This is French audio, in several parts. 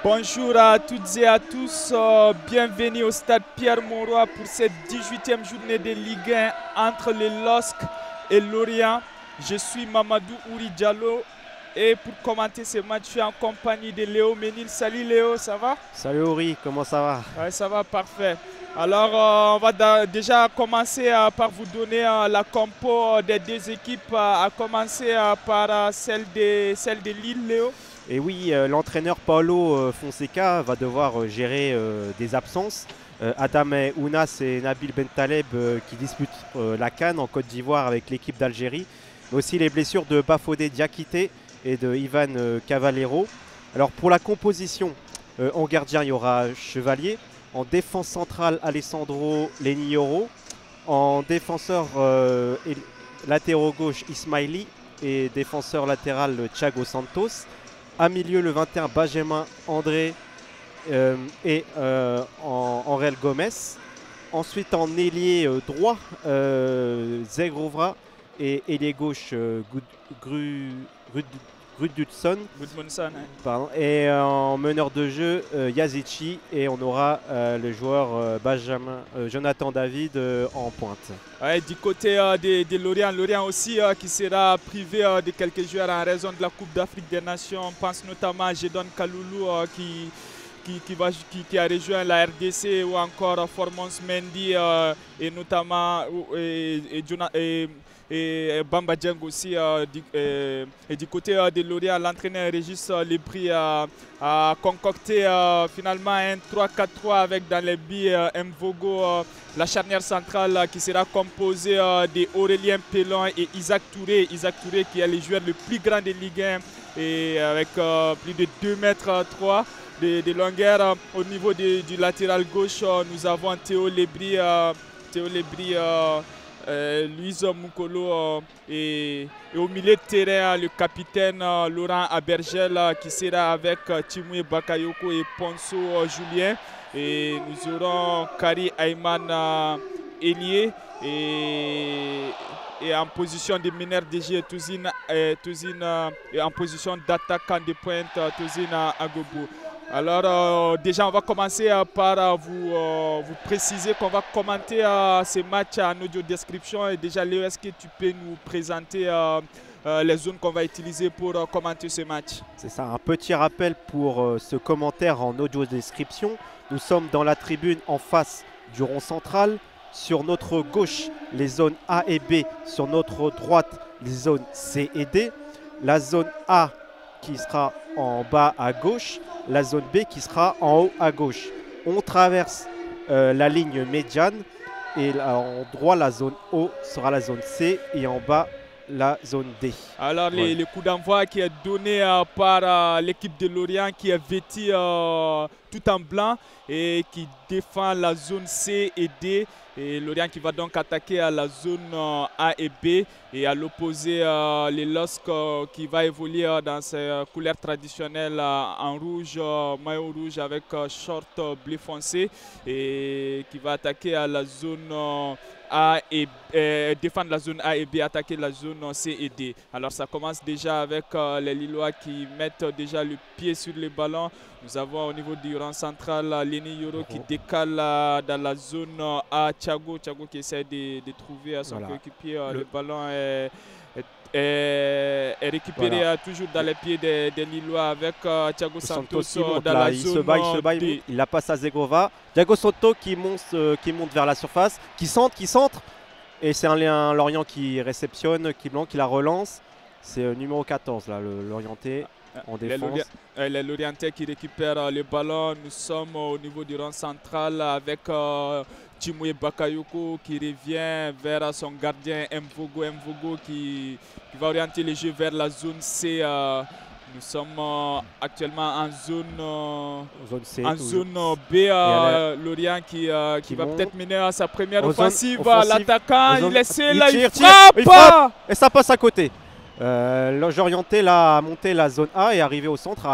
Bonjour à toutes et à tous, bienvenue au stade Pierre-Mauroy pour cette 18e journée de Ligue 1 entre le LOSC et Lorient. Je suis Mamadou Ouri Diallo et pour commenter ce match, je suis en compagnie de Léo Ménil. Salut Léo, ça va? Salut Ouri, comment ça va? Oui, ça va, parfait. Alors, on va déjà commencer par vous donner la compo des deux équipes, à commencer par celle de Lille, Léo. Et oui, l'entraîneur Paulo Fonseca va devoir gérer des absences. Adama Ounas et Nabil Bentaleb qui disputent la CAN en Côte d'Ivoire avec l'équipe d'Algérie. Mais aussi les blessures de Bafodé Diakité et de Ivan Cavallero. Alors pour la composition, en gardien il y aura Chevalier. En défense centrale, Alessandro Lenioro. En défenseur latéraux gauche, Ismaili. Et défenseur latéral, Thiago Santos. À milieu, le 21, Benjamin André et Aurel Gomez. Ensuite, en ailier droit, Zegrovra et ailier gauche, Gudmundsson. Pardon. Et en meneur de jeu, Yazici. Et on aura le joueur Jonathan David en pointe. Ouais, du côté de Lorient aussi qui sera privé de quelques joueurs en raison de la Coupe d'Afrique des Nations. On pense notamment à Jedon Kaloulou qui a rejoint la RDC, ou encore Formons Mendy et notamment et Bamba Dieng aussi. Et du côté de Lorient, l'entraîneur Régis Lebris a concocté finalement un 3-4-3 avec dans les buts Mvogo, la charnière centrale qui sera composée d'Aurélien Pellon et Isaac Touré. Isaac Touré qui est le joueur le plus grand de Ligue 1 et avec plus de 2,3 m de longueur. Au niveau du latéral gauche, nous avons Théo Lebris, Louise Moukolo et au milieu de terrain, le capitaine Laurent Abergel qui sera avec Timoué Bakayoko et Ponso Julien. Et nous aurons Kari Ayman Elie et en position de meneur de jeu Touzine et en position d'attaquant de pointe Touzine Agobo. Alors déjà on va commencer par vous préciser qu'on va commenter ces matchs en audio description. Et déjà Léo, est-ce que tu peux nous présenter les zones qu'on va utiliser pour commenter ce match? C'est ça, un petit rappel pour ce commentaire en audio description. Nous sommes dans la tribune en face du rond central. Sur notre gauche, les zones A et B. Sur notre droite, les zones C et D. La zone A qui sera en bas à gauche, la zone B qui sera en haut à gauche. On traverse la ligne médiane et en droit, la zone O sera la zone C et en bas, la zone D. Alors le coup d'envoi qui est donné par l'équipe de Lorient qui est vêtue tout en blanc et qui défend la zone C et D. Et Lorient qui va donc attaquer à la zone A et B, et à l'opposé les LOSC qui va évoluer dans ses couleurs traditionnelles en rouge, maillot rouge avec short bleu foncé, et qui va attaquer à la zone A et défendre la zone A et B, attaquer la zone C et D. Alors ça commence déjà avec les Lillois qui mettent déjà le pied sur le ballon. Nous avons au niveau du rang central Lenny Yoro qui décale dans la zone A. Thiago qui essaie de trouver son coéquipier. Le ballon est récupéré toujours dans les pieds des Lillois avec Thiago Santos dans la zone D. Il la passe à Zegrova. Thiago Santos qui monte vers la surface, qui centre. Et c'est un Lorient qui réceptionne, qui la relance. C'est numéro 14 là, l'Orienté. En défense. Les Lorientais qui récupèrent le ballon. Nous sommes au niveau du rang central avec Timoué Bakayoko qui revient vers son gardien Mvogo qui va orienter le jeu vers la zone C. Nous sommes actuellement en zone C, en zone B. Lorient qui va peut-être mener à sa première offensive. L'attaquant, il essaie là, il frappe et ça passe à côté. L'Orienté a monté la zone A et est arrivé au centre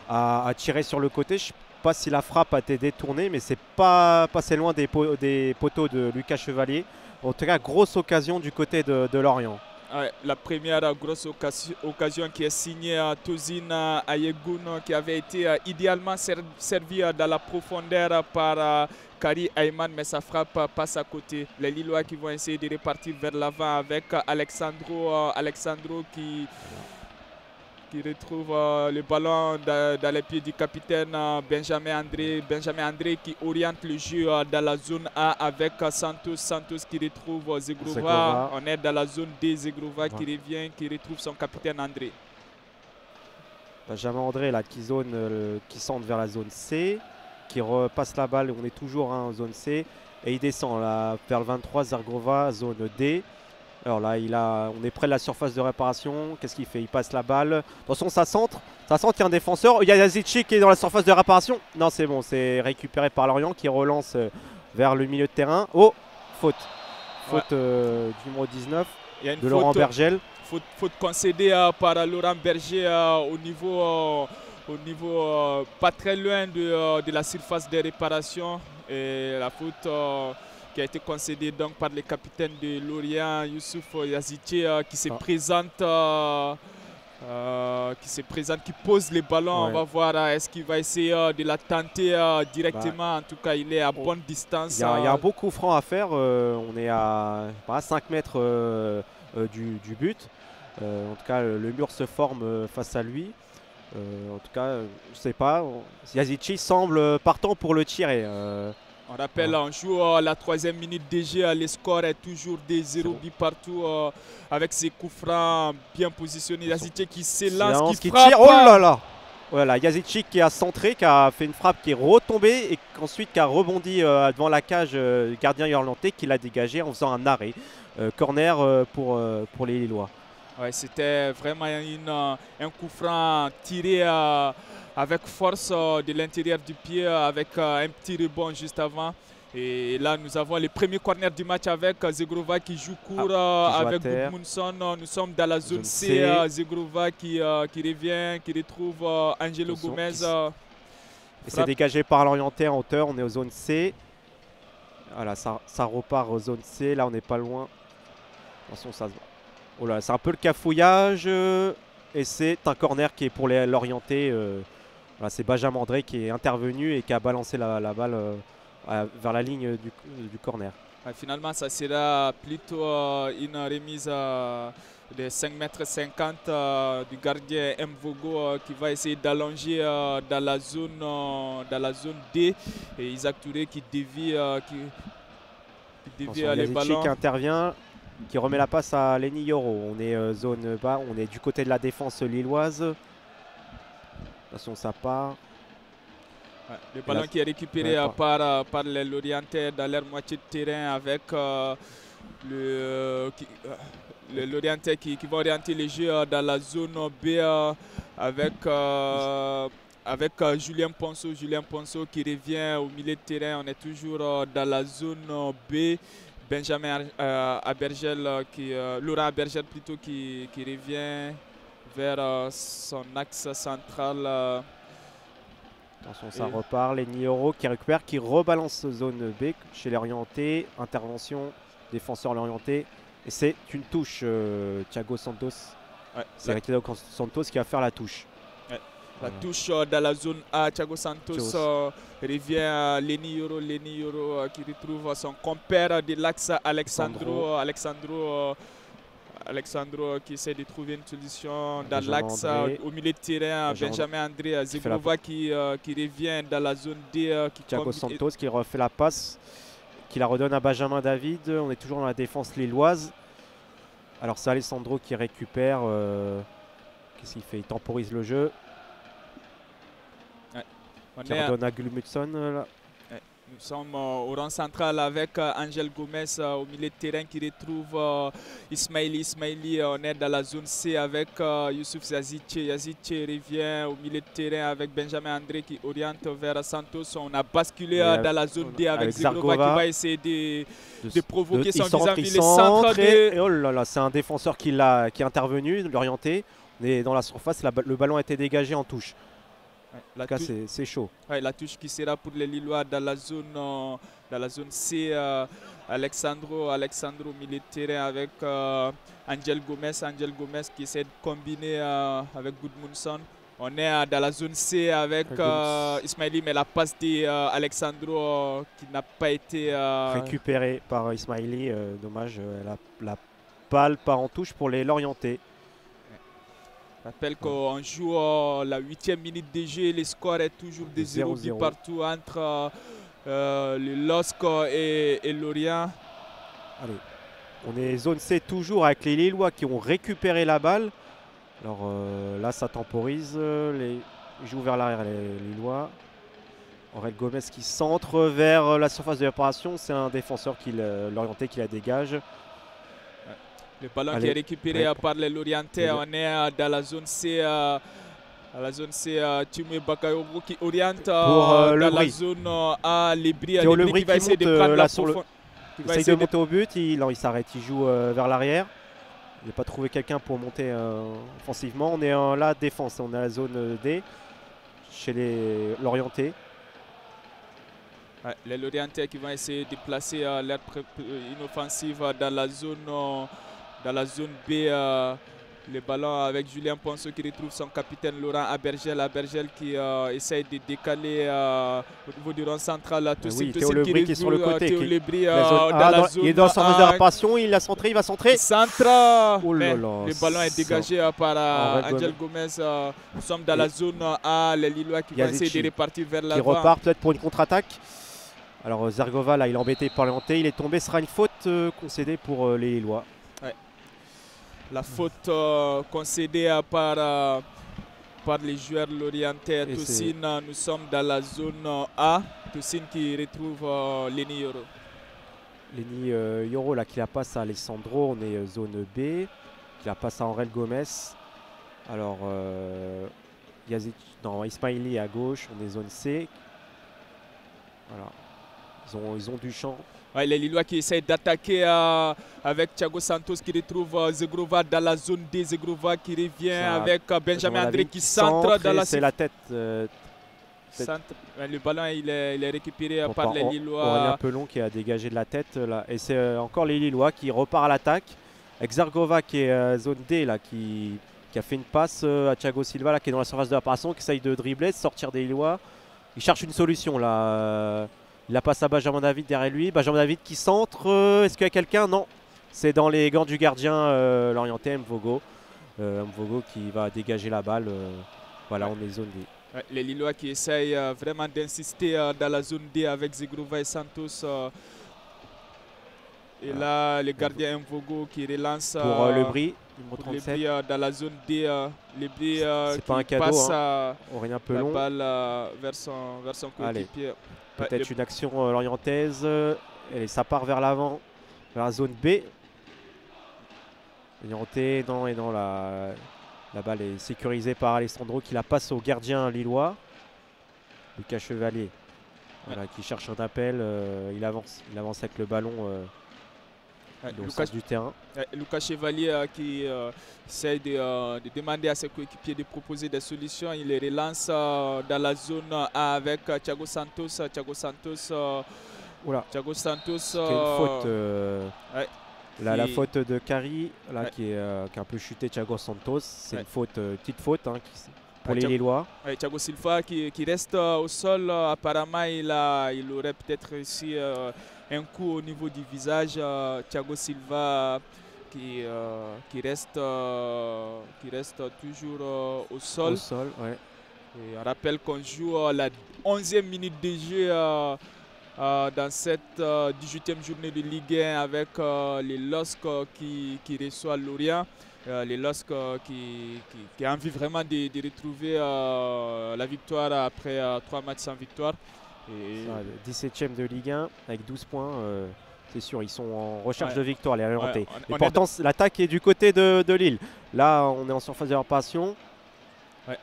à tirer sur le côté. Je ne sais pas si la frappe a été détournée, mais c'est pas passé loin des poteaux de Lucas Chevalier. En tout cas, grosse occasion du côté de Lorient. Ouais, la première grosse occasion qui est signée à Tozin Ayegun, qui avait été idéalement servi dans la profondeur par Kari Ayman, mais sa frappe passe à côté. Les Lillois qui vont essayer de repartir vers l'avant avec Alexandro qui retrouve le ballon dans les pieds du capitaine Benjamin André qui oriente le jeu dans la zone A avec Santos qui retrouve Zegrova. On est dans la zone D, Zegrova qui revient, qui retrouve son capitaine André. Benjamin André là, qui centre vers la zone C, qui repasse la balle, on est toujours en zone C, et il descend là, vers le 23, Zegrova, zone D. Alors là, on est près de la surface de réparation. Qu'est-ce qu'il fait? Il passe la balle. Attention, ça centre. Il y a un défenseur. Il y a Yazici qui est dans la surface de réparation. Non, c'est bon. C'est récupéré par Lorient qui relance vers le milieu de terrain. Oh, faute. Faute du numéro 19 de Laurent Bergel. Faute concédée par Laurent Berger au niveau pas très loin de la surface de réparation. Et la faute qui a été concédé donc par le capitaine de Lorient, Youssouf Yazici, qui se présente, qui pose les ballons. Ouais. On va voir est-ce qu'il va essayer de la tenter directement. En tout cas, il est à bonne distance. Il y a un beau coup franc à faire. On est à 5 mètres du but. En tout cas, le mur se forme face à lui. En tout cas, je ne sais pas. Yazici semble partant pour le tirer. On rappelle, on joue la 3e minute déjà, le score est toujours des 0 buts partout avec ses coups francs bien positionnés. Yazici qui s'élance, qui frappe. Tire. Oh là là! Voilà, Yazici qui a centré, qui a fait une frappe qui est retombée et ensuite qui a rebondi devant la cage du gardien irlandais qui l'a dégagé en faisant un arrêt. Corner pour les Lillois. Ouais, c'était vraiment un coup franc tiré avec force de l'intérieur du pied, avec un petit rebond juste avant. Et là, nous avons le premier corner du match avec Zegrova qui joue court avec Gudmundsson. Nous sommes dans la zone C. Zegrova qui revient, qui retrouve Angelo Gomez. Et c'est dégagé par l'orienté en hauteur. On est aux zone C. Voilà, ça repart aux zone C. Là, on n'est pas loin. Attention, ça se voit. Oh là, c'est un peu le cafouillage. Et c'est un corner qui est pour l'orienté. Voilà, c'est Benjamin André qui est intervenu et qui a balancé la balle vers la ligne du corner. Finalement, ça sera plutôt une remise de 5,50 m du gardien Mvogo qui va essayer d'allonger dans la zone D. Et Isaac Touré qui dévie, les ballons. Qui intervient, qui remet la passe à Lenny Yoro. On est zone bas, on est du côté de la défense lilloise. Attention, ça part. Ouais, le ballon qui est récupéré par les Lorientais dans leur moitié de terrain avec les Lorientais qui vont orienter les jeux dans la zone B avec Julien Ponceau qui revient au milieu de terrain. On est toujours dans la zone B. Benjamin Abergel, Laurent Abergel plutôt qui revient vers son axe central. Attention, ça repart. Les Nioro qui récupère, qui rebalance zone B chez l'orienté. Intervention, défenseur l'orienté. Et c'est une touche, Thiago Santos. Ouais, c'est Thiago Santos qui va faire la touche. Ouais. La touche dans la zone A. Thiago Santos revient à Lenny Yoro qui retrouve son compère de l'axe Alexandro qui essaie de trouver une solution dans l'axe au milieu de terrain. Benjamin André, Zegrova qui revient dans la zone D. Thiago Santos qui refait la passe, qui la redonne à Benjamin David. On est toujours dans la défense lilloise. Alors c'est Alessandro qui récupère. Qu'est-ce qu'il fait? Il temporise le jeu. Ouais. Qui redonne à Gudmundsson. Nous sommes au rang central avec Angel Gomez au milieu de terrain qui retrouve Ismaili. On est dans la zone C avec Youssouf Yazici. Yazici revient au milieu de terrain avec Benjamin André qui oriente vers Santos. On a basculé dans la zone D avec Zegrova qui va essayer de provoquer son vis-à-vis les centres. Oh là là, c'est un défenseur qui est intervenu, l'orienté. On est dans la surface, le ballon a été dégagé en touche. En tout cas, c'est chaud. Ouais, la touche qui sera pour les Lillois dans la zone C Alexandro milieu de terrain avec Angel Gomez qui essaie de combiner avec Gudmundsson. On est dans la zone C avec Ismaili, mais la passe d'Alexandro qui n'a pas été récupérée par Ismaili. Dommage, la balle part en touche pour les Lorientais. Je rappelle qu'on joue la 8e minute de jeu. Le score est toujours de 0 buts partout entre le LOSC et Lorient. Allez, on est zone C toujours avec les Lillois qui ont récupéré la balle. Alors là, ça temporise. Ils jouent vers l'arrière, les Lillois. Aurel Gomez qui centre vers la surface de réparation. C'est un défenseur l'orienté qui la dégage. Le ballon qui est récupéré par les Lorientais. On est dans la zone C. À la zone C, Timé Bakayoko qui oriente dans la zone A. Lebri qui va essayer de prendre la profondeur. Il essaye de monter au but. Il s'arrête. Il joue vers l'arrière. Il n'a pas trouvé quelqu'un pour monter offensivement. On est en la défense. On est à la zone D chez les Lorientais. Ouais, les Lorientais qui vont essayer de placer l'air inoffensive dans la zone B. Le ballon avec Julien Ponceau qui retrouve son capitaine Laurent Abergel. Abergel qui essaye de décaler au niveau du rond central. Théo Lebri qui est sur le côté. Théo Lebri dans la zone. Il est dans la surface de réparation. Il a centré. Il va centrer. Centre. Oh là là, le ballon est dégagé par Angel Gomez. Nous sommes dans la zone A. Les Lillois qui vont essayer de repartir vers l'avant. Qui repart peut-être pour une contre-attaque. Alors Zergova, là, il est embêté par l'orienté. Il est tombé. Ce sera une faute concédée pour les Lillois. Ouais. La faute concédée par les joueurs lorientais. Toussine, nous sommes dans la zone A. Toussine qui retrouve Lenny Yoro. Lenny Yoro là, qui la passe à Alessandro. On est zone B. Qui la passe à Aurel Gomez. Alors Ismaili à gauche. On est zone C. Voilà. Ils ont du champ. Ouais, les Lillois qui essayent d'attaquer avec Thiago Santos qui retrouve Zegrova dans la zone D. Zegrova qui revient avec Benjamin André qui centre dans la... C'est la tête. Le ballon il est récupéré par les Lillois. Aurélien Pelon qui a dégagé de la tête. Là. Et c'est encore les Lillois qui repart à l'attaque. Avec Zergova qui est zone D là, qui a fait une passe à Thiago Silva là, qui est dans la surface de réparation, qui essaye de dribbler, de sortir des Lillois. Il cherche une solution là. Il la passe à Benjamin David derrière lui. Benjamin David qui centre. Est-ce qu'il y a quelqu'un? Non. C'est dans les gants du gardien l'orienté Mvogo. Mvogo qui va dégager la balle. Voilà, on est zone D. Ouais, les Lillois qui essayent vraiment d'insister dans la zone D avec Zegrova et Santos. Et là, le gardien Mvogo qui relance pour Lebri, numéro 37. Lebri dans la zone D. Lebri qui passe Aurélien Pelon. La balle vers son coéquipier. Peut-être une action lorientaise. Et ça part vers l'avant, vers la zone B. Orienté, non, la balle est sécurisée par Alessandro qui la passe au gardien lillois. Lucas Chevalier, voilà, qui cherche un appel. Il avance avec le ballon au sens du terrain. Lucas Chevalier qui essaie de demander à ses coéquipiers de proposer des solutions. Il les relance dans la zone A avec Thiago Santos. Thiago Santos. C'est une faute. La faute de Kari qui a un peu chuté Thiago Santos. C'est une faute, petite faute pour les Lillois. Thiago Silva qui reste au sol. Apparemment, il aurait peut-être réussi un coup au niveau du visage. Thiago Silva qui reste toujours au sol. Et on rappelle qu'on joue la 11e minute de jeu dans cette 18e journée de Ligue 1 avec les LOSC qui reçoit Lorient. Les LOSC qui a envie vraiment de retrouver la victoire après 3 matchs sans victoire. Et 17e de Ligue 1 avec 12 points. C'est sûr, ils sont en recherche de victoire, les Lorientais. Et pourtant, l'attaque est du côté de Lille. Là, on est en surface de réparation.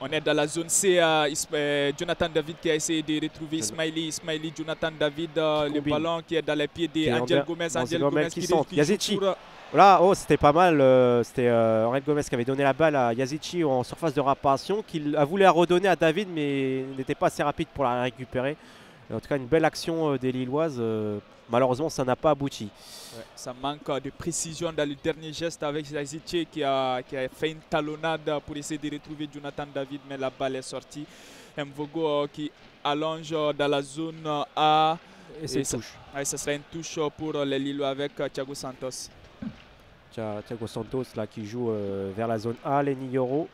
On est dans la zone C. Jonathan David qui a essayé de retrouver Ismaili. Jonathan David, le ballon qui est dans les pieds d'Angel Gomez. Angel Gomez qui centre. Yazici. Là, c'était pas mal. C'était Aurel Gomez qui avait donné la balle à Yazici en surface de réparation, qu'il a voulu la redonner à David, mais n'était pas assez rapide pour la récupérer. En tout cas, une belle action des Lilloises. Malheureusement, ça n'a pas abouti. Ouais, ça manque de précision dans le dernier geste avec Yazici qui a fait une talonnade pour essayer de retrouver Jonathan David, mais la balle est sortie. Mvogo qui allonge dans la zone A. Et c'est une touche. Ça sera une touche pour les Lillois avec Thiago Santos. Thiago Santos là, qui joue vers la zone A, Lenny Yoro,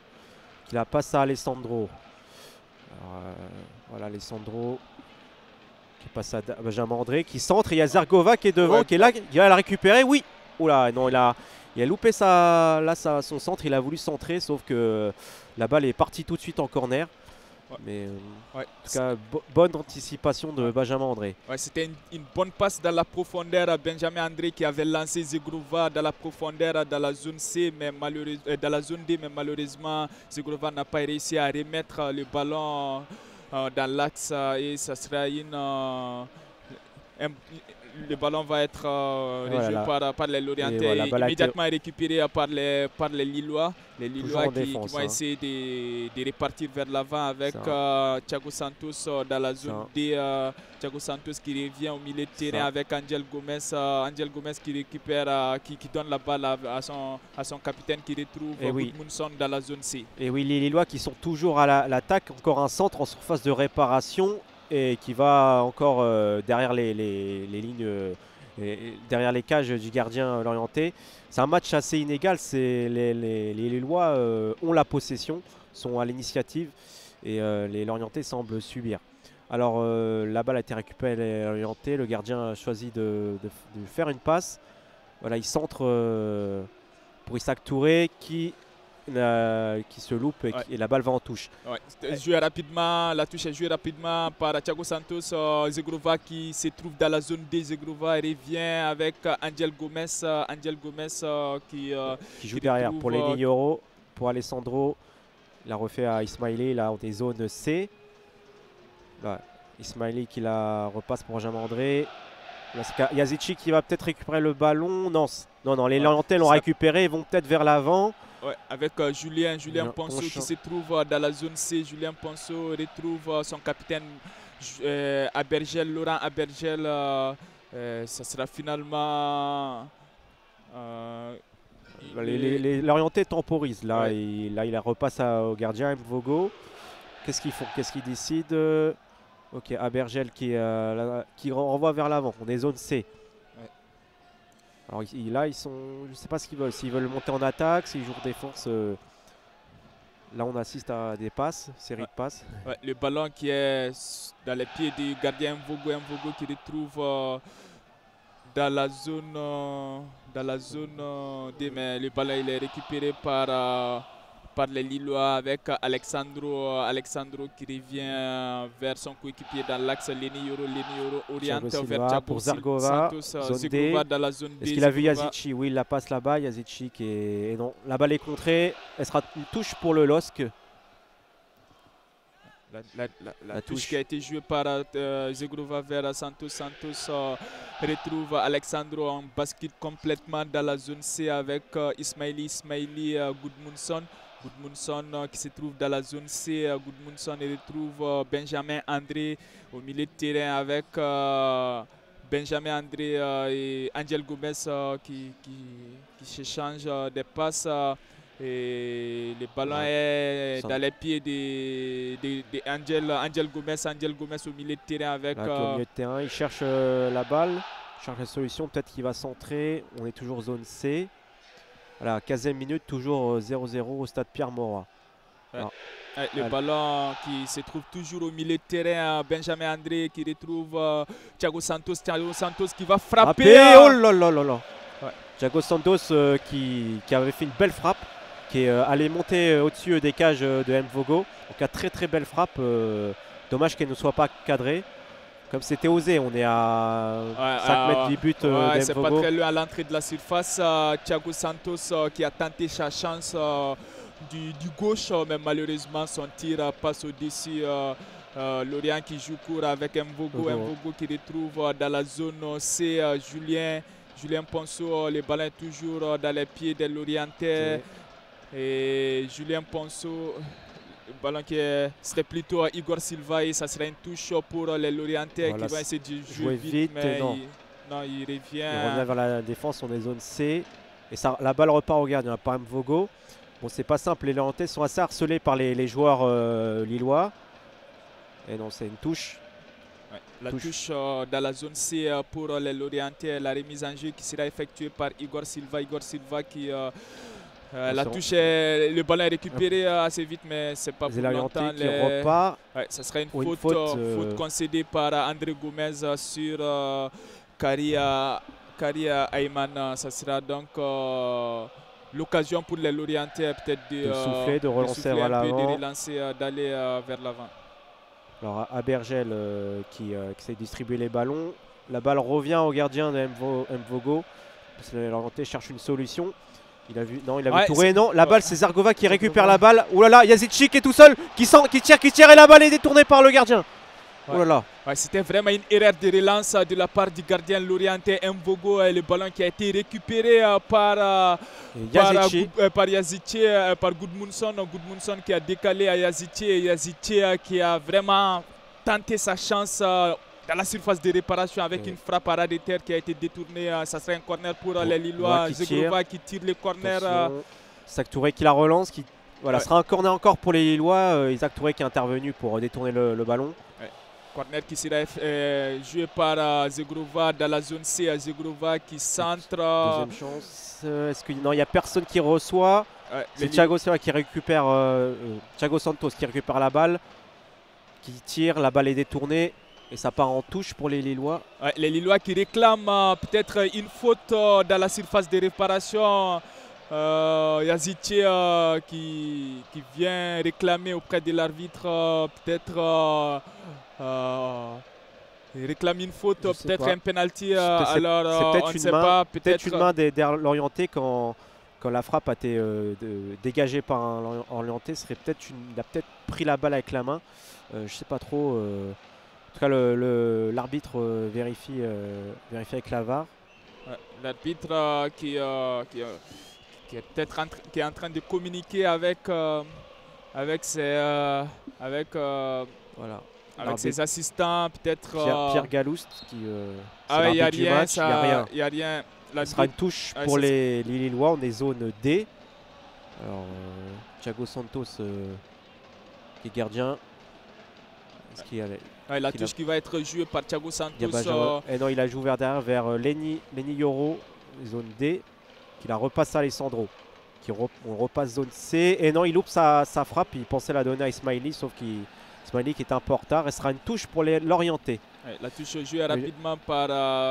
qui la passe à Alessandro. Alors, voilà Alessandro qui passe à Benjamin André, qui centre, et il y a Zergova qui est devant, ouais, qui est là, il va la récupérer, oui. Oula, non, il a loupé son centre, il a voulu centrer, sauf que la balle est partie tout de suite en corner. Ouais. Mais en tout cas, bonne anticipation de Benjamin André. Ouais, c'était une bonne passe dans la profondeur à Benjamin André qui avait lancé Zegrova dans la profondeur dans la zone C, mais dans la zone D, mais malheureusement Zegrova n'a pas réussi à remettre le ballon dans l'axe et ça sera le ballon va être rejoint par les Lorientais et immédiatement récupéré par les Lillois. Les Lillois qui vont essayer de repartir vers l'avant avec Thiago Santos dans la zone D. Thiago Santos qui revient au milieu de terrain avec Angel Gomez. Angel Gomez qui récupère, qui donne la balle à son capitaine qui retrouve Gudmundsson dans la zone C. Et oui, les Lillois qui sont toujours à l'attaque. Encore un centre en surface de réparation. Et qui va encore derrière les lignes, derrière les cages du gardien Lorientais. C'est un match assez inégal. Les Lillois ont la possession, sont à l'initiative et les Lorientais semblent subir. Alors la balle a été récupérée les Lorientais. Le gardien a choisi de faire une passe. Voilà, il centre pour Isaac Touré qui se loupe et la balle va en touche. Joué rapidement, la touche est jouée rapidement par Thiago Santos. Zegrova qui se trouve dans la zone D. Zegrova revient avec Angel Gomez. Angel Gomez qui joue derrière pour Lenny Yoro, pour Alessandro. Il a refait à Ismaili là, des zones C. Là, Ismaili qui la repasse pour Benjamin André. Yazici qui va peut-être récupérer le ballon. Non, les Lorientais l'ont récupéré, ils vont peut-être vers l'avant. Ouais, avec Julien Ponceau qui se trouve dans la zone C. Julien Ponceau retrouve son capitaine Abergel, Laurent Abergel. Ça sera finalement... les Lorientais temporisent. Là, il repasse au gardien Mvogo. Qu'est-ce qu'ils font? Qu'est-ce qu'ils décident? Ok, Abergel qui renvoie vers l'avant. On est zone C. Alors là, je ne sais pas ce qu'ils veulent. S'ils veulent monter en attaque, s'ils jouent en défense. Là, on assiste à des passes, série de passes. Ouais, le ballon qui est dans les pieds du gardien Mvogo. Mvogo qui retrouve dans la zone D, mais le ballon il est récupéré par les Lillois avec Alexandro qui revient vers son coéquipier dans l'axe. Lenny Yoro oriente vers Thiago Santos. Zegrova dans la zone D. Est-ce qu'il a vu Yazici? Oui, il la passe là-bas. Yazici qui est... Et non, la balle est contrée. Elle sera une touche pour le LOSC. La touche qui a été jouée par Zegrova vers Santos. Santos retrouve Alexandro en basket complètement dans la zone C avec Ismaili Gudmundsson. Gudmundsson qui se trouve dans la zone C. Gudmundsson retrouve Benjamin André au milieu de terrain avec Benjamin André et Angel Gomez qui s'échangent des passes. Et le ballon est dans les pieds d'Angel Gomez. Angel Gomez au milieu de terrain avec... au milieu de terrain, il cherche la balle, il cherche la solution. Peut-être qu'il va centrer. On est toujours zone C. Voilà, 15e minute, toujours 0-0 au stade Pierre-Mauroy. Le ballon qui se trouve toujours au milieu de terrain. Benjamin André qui retrouve Thiago Santos. Thiago Santos qui va frapper. Oh là là là là. Thiago Santos qui avait fait une belle frappe, qui est allé monter au-dessus des cages de Mvogo. Donc, très très belle frappe. Dommage qu'elle ne soit pas cadrée. Comme c'était osé, on est à 5 mètres du but d'Mvogo. C'est pas très loin à l'entrée de la surface. Thiago Santos qui a tenté sa chance du gauche, mais malheureusement son tir passe au-dessus. Lorient qui joue court avec Mvogo. Mvogo qui retrouve dans la zone C Julien Ponceau. Le ballon est toujours dans les pieds des Lorientais. Et Julien Ponceau, le ballon c'était plutôt Igor Silva et ça serait une touche pour les Lorientais qui vont essayer de jouer vite. Mais Non, il revient. Il revient vers la défense, on est zone C. Et ça, la balle repart au gardien par Mvogo. Bon, c'est pas simple, les Lorientais sont assez harcelés par les joueurs lillois. Et non, c'est une touche. Ouais, la touche dans la zone C pour les Lorientais, la remise en jeu qui sera effectuée par Igor Silva. Igor Silva qui la touche, le ballon est récupéré assez vite, mais c'est pas pour longtemps. Qui repart. Ouais, ça sera une faute concédée par André Gomez sur Karia Ayman. Ça sera donc l'occasion pour les Lorientais peut-être de souffler, de relancer vers l'avant, de relancer, d'aller vers l'avant. Alors Abergel qui essaie de distribuer les ballons. La balle revient au gardien de Mvogo. Les Lorientais cherchent une solution. Il a vu, non, il a vu Touré, non. La balle, c'est Zargova qui récupère la balle. Ouh là là, Yazidchik est tout seul, qui tire et la balle est détournée par le gardien. Ouais. Oh là là. Ouais, c'était vraiment une erreur de relance de la part du gardien Lorientais Mvogo. Le ballon qui a été récupéré par Yazidchik, par Gudmundsson. Gudmundsson qui a décalé à Yazidchik. Et Yazidchik qui a vraiment tenté sa chance dans la surface de réparation avec une frappe à ras de terre qui a été détournée. Ça serait un corner pour les Lillois. Zegrova qui tire le corner. Isaac Touré qui la relance. Voilà, sera un corner encore pour les Lillois. Isaac Touré qui est intervenu pour détourner le ballon. Ouais. Corner qui sera joué par Zegrova dans la zone C. Zegrova qui centre. Deuxième chance. Est-ce qu'il n'y a personne qui reçoit? C'est Thiago Silva qui récupère. Thiago Santos qui récupère la balle. Qui tire, la balle est détournée. Et ça part en touche pour les Lillois. Ouais, les Lillois qui réclament peut-être une faute dans la surface de réparation. Yazidchik qui vient réclamer auprès de l'arbitre peut-être il réclame une faute, peut-être un penalty. Alors on ne sait pas. Peut-être une main des Lorientais quand la frappe a été dégagée par un Lorientais. Il a peut-être pris la balle avec la main. Je ne sais pas trop. En tout cas, l'arbitre vérifie avec la VAR. Ouais, l'arbitre qui est peut-être en train de communiquer avec ses assistants, peut-être. Pierre Galoust qui. Il n'y a rien. Il y a rien. Ce sera une touche pour les Lillois. On est zone D. Alors, Thiago Santos qui est gardien. Est-ce qu'il y a la touche qui va être jouée par Thiago Santos. Et non, il a joué vers Lenny Yoro, zone D, qui la repasse à Alessandro. On repasse zone C. Et non, il loupe sa frappe. Il pensait la donner à Ismaili, sauf qu'Ismaili qui est un peu en retard. Et ce sera une touche pour l'Orientais. La touche jouée rapidement par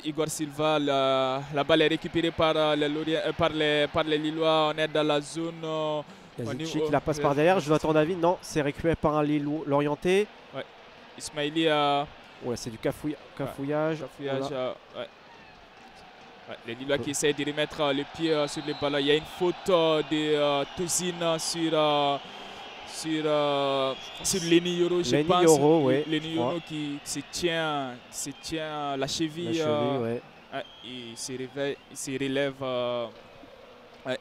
Igor Silva. La balle est récupérée par les Lillois. On est dans la zone. Yazidchik la passe par derrière. Je dois ton avis. Non, c'est récupéré par un Lorientais. Ouais. Ismaili. Ouais, c'est du cafouillage. Les Lillois qui essayent de remettre le pied sur les ballons. Il y a une faute de Touzine sur Lenny Yoro, je pense. Lenny Yoro qui se tient la cheville. Il se relève.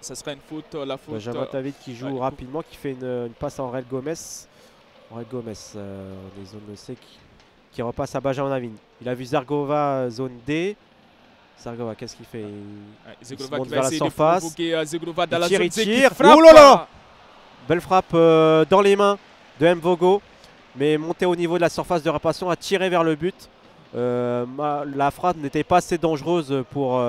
Ça sera une faute. La faute. Benjamin David qui joue rapidement, qui fait une passe à Aurel Gomez. Aurel Gomez, les zones C qui repasse à Benjamin David. Il a vu Zargova, zone D. Zargova, qu'est-ce qu'il fait? Zegrova qui va essayer de provoquer Zegrova dans la zone C. Tire. Oh là là! Belle frappe dans les mains de Mvogo, mais monté au niveau de la surface de réparation, a tiré vers le but. La frappe n'était pas assez dangereuse pour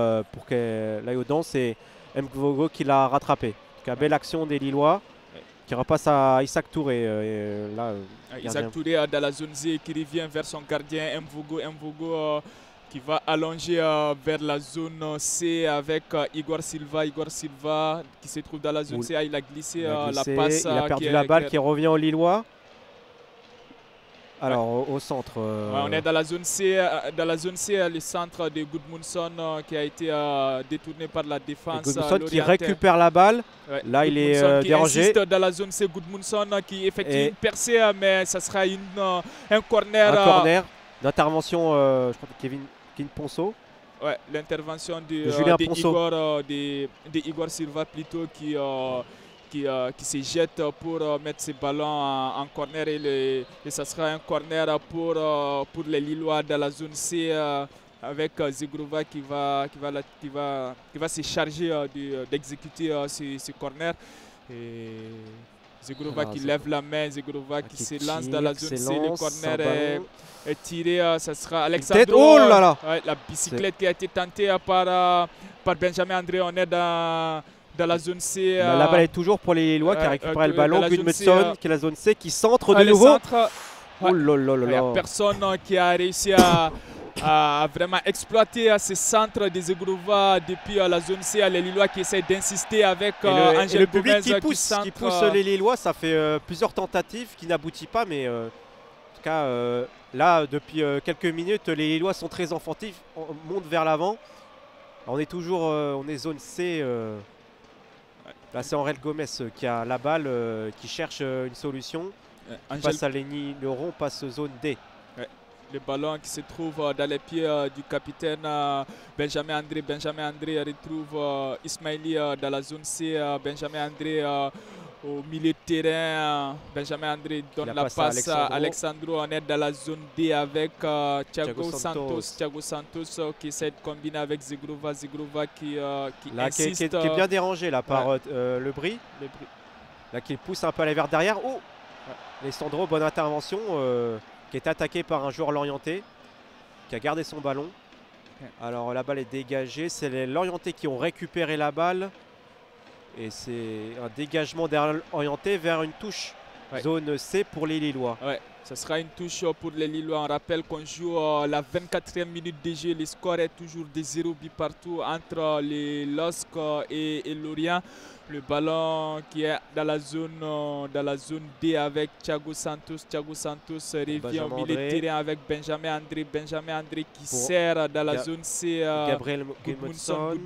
qu'elle aille aux dents. C'est Mvogo qui l'a rattrapé. Belle action des Lillois qui repasse à Isaac Touré. Isaac Touré dans la zone Z qui revient vers son gardien Mvogo qui va allonger vers la zone C avec Igor Silva. Igor Silva qui se trouve dans la zone C. Il a glissé la passe. Il a perdu la balle qui revient aux Lillois. Alors au centre. On est dans la zone C. Le centre de Gudmundsson qui a été détourné par la défense. Gudmundsson qui récupère la balle. Là il est dérangé. Dans la zone C, Gudmundsson qui effectue une percée, mais ça sera un corner. Un corner d'intervention, je crois, de Kevin Ponceau. Ouais, l'intervention de Igor Silva plutôt qui se jette pour mettre ses ballons en corner et ça sera un corner pour les Lillois dans la zone C avec Zegrova qui va se charger d'exécuter ce corner. Et Zegrova qui lève la main, Zegrova qui se lance dans la zone C, le corner est tiré, ça sera Alexandro. Oh là là, la bicyclette qui a été tentée par Benjamin André, on est dans la zone C. La balle est toujours pour les Lillois qui a récupéré le ballon. Gudmundsson qui est la zone C, qui centre de nouveau. Oh là là là là. Il n'y a personne qui a réussi à vraiment exploiter ces centres des Zegrova depuis la zone C. Les Lillois qui essaient d'insister avec Angel le public Gomez qui pousse les Lillois. Ça fait plusieurs tentatives qui n'aboutissent pas, mais en tout cas là depuis quelques minutes les Lillois sont très enfantifs, on monte vers l'avant. On est toujours on est zone C. Là c'est Angel Gomez qui a la balle, qui cherche une solution. Passe à Lenny Leron, passe zone D. Le ballon qui se trouve dans les pieds du capitaine Benjamin André. Benjamin André retrouve Ismaili dans la zone C. Benjamin André au milieu de terrain. Benjamin André donne la passe à Alexandro. On est dans la zone D avec Thiago Santos. Thiago Santos qui essaie de combiner avec Zegrova. Zegrova qui insiste. Qui est bien dérangé là par Lebris. Là qui pousse un peu à vers derrière. Oh, Alessandro, bonne intervention. Qui est attaqué par un joueur lorientais qui a gardé son ballon. Alors la balle est dégagée, c'est les Lorientais qui ont récupéré la balle et c'est un dégagement orienté vers une touche zone C pour les Lillois. Ce sera une touche pour les Lillois. On rappelle qu'on joue la 24e minute de jeu. Le score est toujours de 0 but partout entre les LOSC et Lorient. Le ballon qui est dans la zone D avec Thiago Santos. Thiago Santos revient au milieu de terrain avec Benjamin André. Benjamin André qui sert dans la zone C. Gabriel Gudmundsson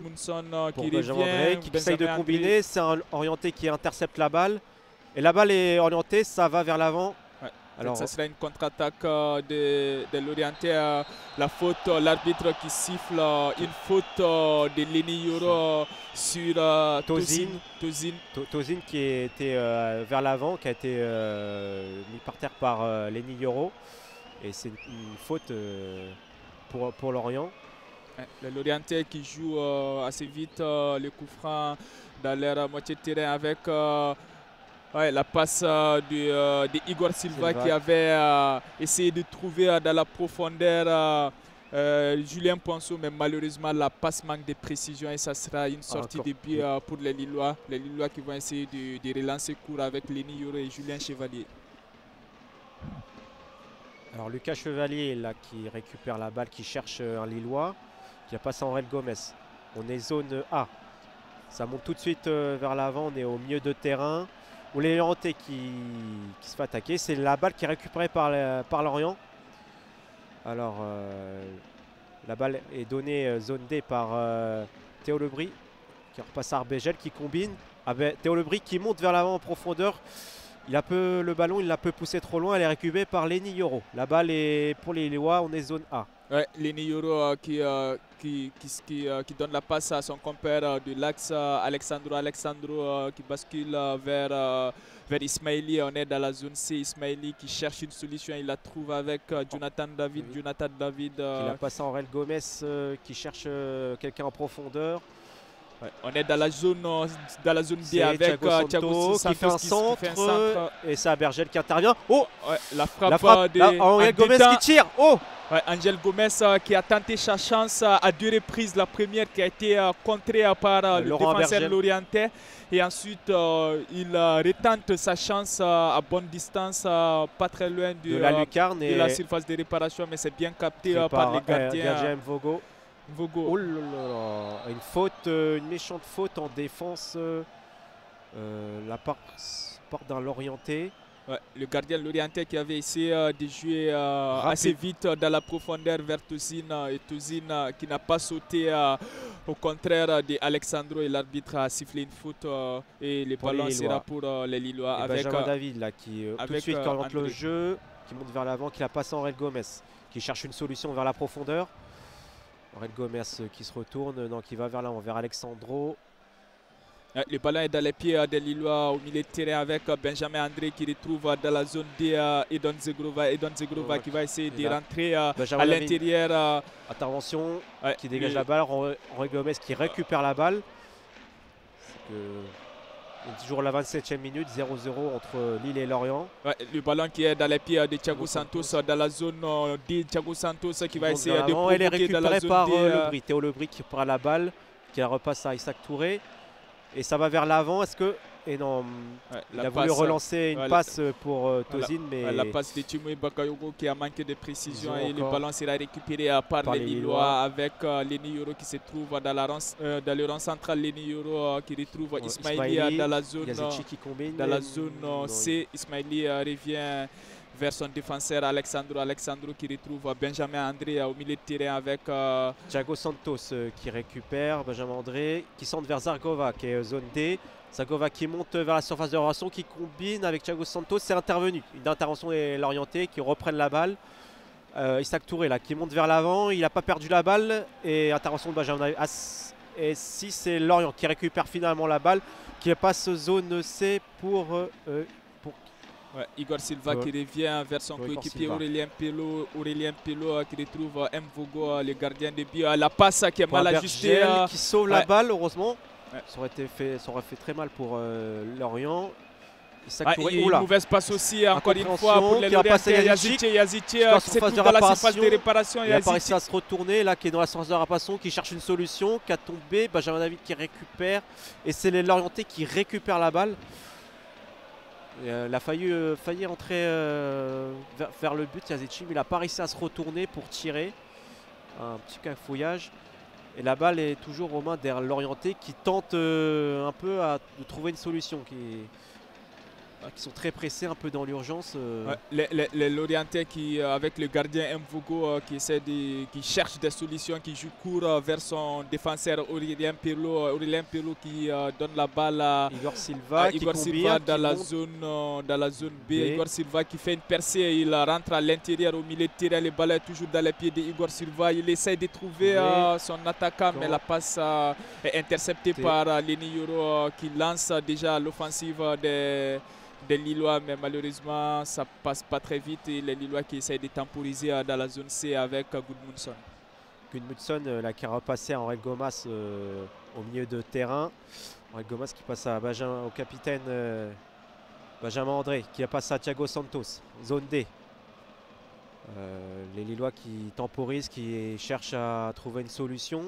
qui Benjamin revient. André, qui essaye de combiner. C'est un orienté qui intercepte la balle. Et la balle est orientée, ça va vers l'avant. Alors, ça sera une contre-attaque de Lorientais. La faute, l'arbitre qui siffle une faute de Lenny Yoro sur Tozin qui était vers l'avant, qui a été mis par terre par Lenny Yoro. Et c'est une faute pour Lorient. Le Lorientais qui joue assez vite le coup franc dans leur moitié de terrain avec... la passe de Igor Silva qui avait essayé de trouver dans la profondeur Julien Poinceau, mais malheureusement la passe manque de précision et ça sera une sortie de but pour les Lillois. Les Lillois qui vont essayer de relancer court avec Lenny Yoro et Julien Chevalier. Alors Lucas Chevalier là qui récupère la balle, qui cherche un Lillois, qui a passé à Angel Gomez. On est zone A. Ça monte tout de suite vers l'avant, on est au milieu de terrain. Où les Lorientais qui se fait attaquer. C'est la balle qui est récupérée par Lorient. Alors, la balle est donnée zone D par Théo Lebris, qui repasse à Arbégel, qui combine. Théo Lebris qui monte vers l'avant en profondeur. Le ballon, il l'a peu poussé trop loin. Elle est récupérée par Lenny Yoro. La balle est pour les Lillois, on est zone A. Lenny Yoro qui donne la passe à son compère de l'axe Alexandro qui bascule vers Ismaili. On est dans la zone C. Ismaili qui cherche une solution, il la trouve avec Jonathan David. Jonathan David qui la passe à Angel Gomez qui cherche quelqu'un en profondeur. On est dans la zone D avec Thiago Santos qui fait un centre, et c'est Bergel qui intervient. Oh, la frappe de Angel Gomez qui tire. Oh, Angel Gomez qui a tenté sa chance à 2 reprises. La première qui a été contrée par le défenseur lorientais. Et ensuite, il retente sa chance à bonne distance, pas très loin de la lucarne de la surface de réparation, mais c'est bien capté par les gardiens. Vogo. Oh là là, une faute, une méchante faute en défense. La part d'un Lorientais. Le gardien Lorientais qui avait essayé de jouer assez vite dans la profondeur vers Tozin. Et Tozin qui n'a pas sauté, au contraire de Alexandro, et l'arbitre a sifflé une faute et le ballon sera pour les Lillois. Et avec Benjamin David là, qui tout de suite oriente le jeu, qui monte vers l'avant, qui la passe à Angel Gomez, qui cherche une solution vers la profondeur. Angel Gomez qui se retourne, non, qui va vers l'avant, vers Alexandro. Le ballon est dans les pieds des Lillois au milieu de terrain avec Benjamin André qui retrouve dans la zone D Edon Zegrova. Edon Zegrova qui va essayer de rentrer à l'intérieur. Intervention qui dégage la balle. Henri Gomez qui récupère la balle. On est toujours à la 27e minute, 0-0 entre Lille et Lorient. Le ballon qui est dans les pieds de Thiago Santos dans la zone D. Thiago Santos qui va essayer de provoquer. Elle est récupérée par Lebris. Théo Lebris qui prend la balle, qui la repasse à Isaac Touré. Et ça va vers l'avant. Est-ce que... Et non, il a voulu relancer une passe pour Tozin, mais... La passe de Timoui Bakayoko qui a manqué de précision et le ballon sera récupéré par les Lillois avec Lenny Yoro qui se trouve dans le rang central. Lenny Yoro qui retrouve Ismaili dans la zone, qui combine, dans la zone C. Ismaili revient vers son défenseur Alexandro qui retrouve Benjamin André au milieu de terrain avec Thiago Santos qui récupère Benjamin André, qui centre vers Zargova qui est zone D. Zargova qui monte vers la surface de réparation, qui combine avec Thiago Santos. C'est intervenu. Une intervention est l'orientée qui reprenne la balle. Isaac Touré là qui monte vers l'avant, il n'a pas perdu la balle et intervention de Benjamin. Et si c'est Lorient qui récupère finalement la balle, qui passe zone C pour Igor Silva qui revient vers son coéquipier Aurélien Pello qui retrouve Mvogo, le gardien de but. La passe qui est mal ajustée. Qui sauve la balle, heureusement. Ça aurait fait très mal pour Lorient. Une mauvaise passe aussi, encore une fois, pour les Lorientais. Yazici qui se trouve dans la surface de réparation. Il a pas réussi à se retourner, là, qui est dans la surface de réparation, qui cherche une solution, qui a tombé. Benjamin David qui récupère. Et c'est les Lorientais qui récupèrent la balle. Il a failli entrer vers le but, Yazici, mais il n'a pas réussi à se retourner pour tirer. Un petit cafouillage. Et la balle est toujours aux mains des Lorientais qui tentent un peu de trouver une solution, qui sont très pressés, un peu dans l'urgence. Les Lorientais qui, avec le gardien Mvogo qui cherche des solutions, qui joue court vers son défenseur Aurélien Pello qui donne la balle à Igor Silva, dans la zone B. Igor Silva qui fait une percée, il rentre à l'intérieur au milieu de terrain, le ballon est toujours dans les pieds d'Igor Silva. Il essaie de trouver son attaquant, mais la passe est interceptée par Lenny Yoro qui lance déjà l'offensive des Lillois, mais malheureusement ça passe pas très vite et les Lillois qui essayent de temporiser dans la zone C avec Gudmundsson. Gudmundsson qui a repassé à Henri Gomas au milieu de terrain. Henri Gomas qui passe au capitaine Benjamin André, qui a passé à Thiago Santos, zone D. Les Lillois qui temporisent, qui cherchent à trouver une solution.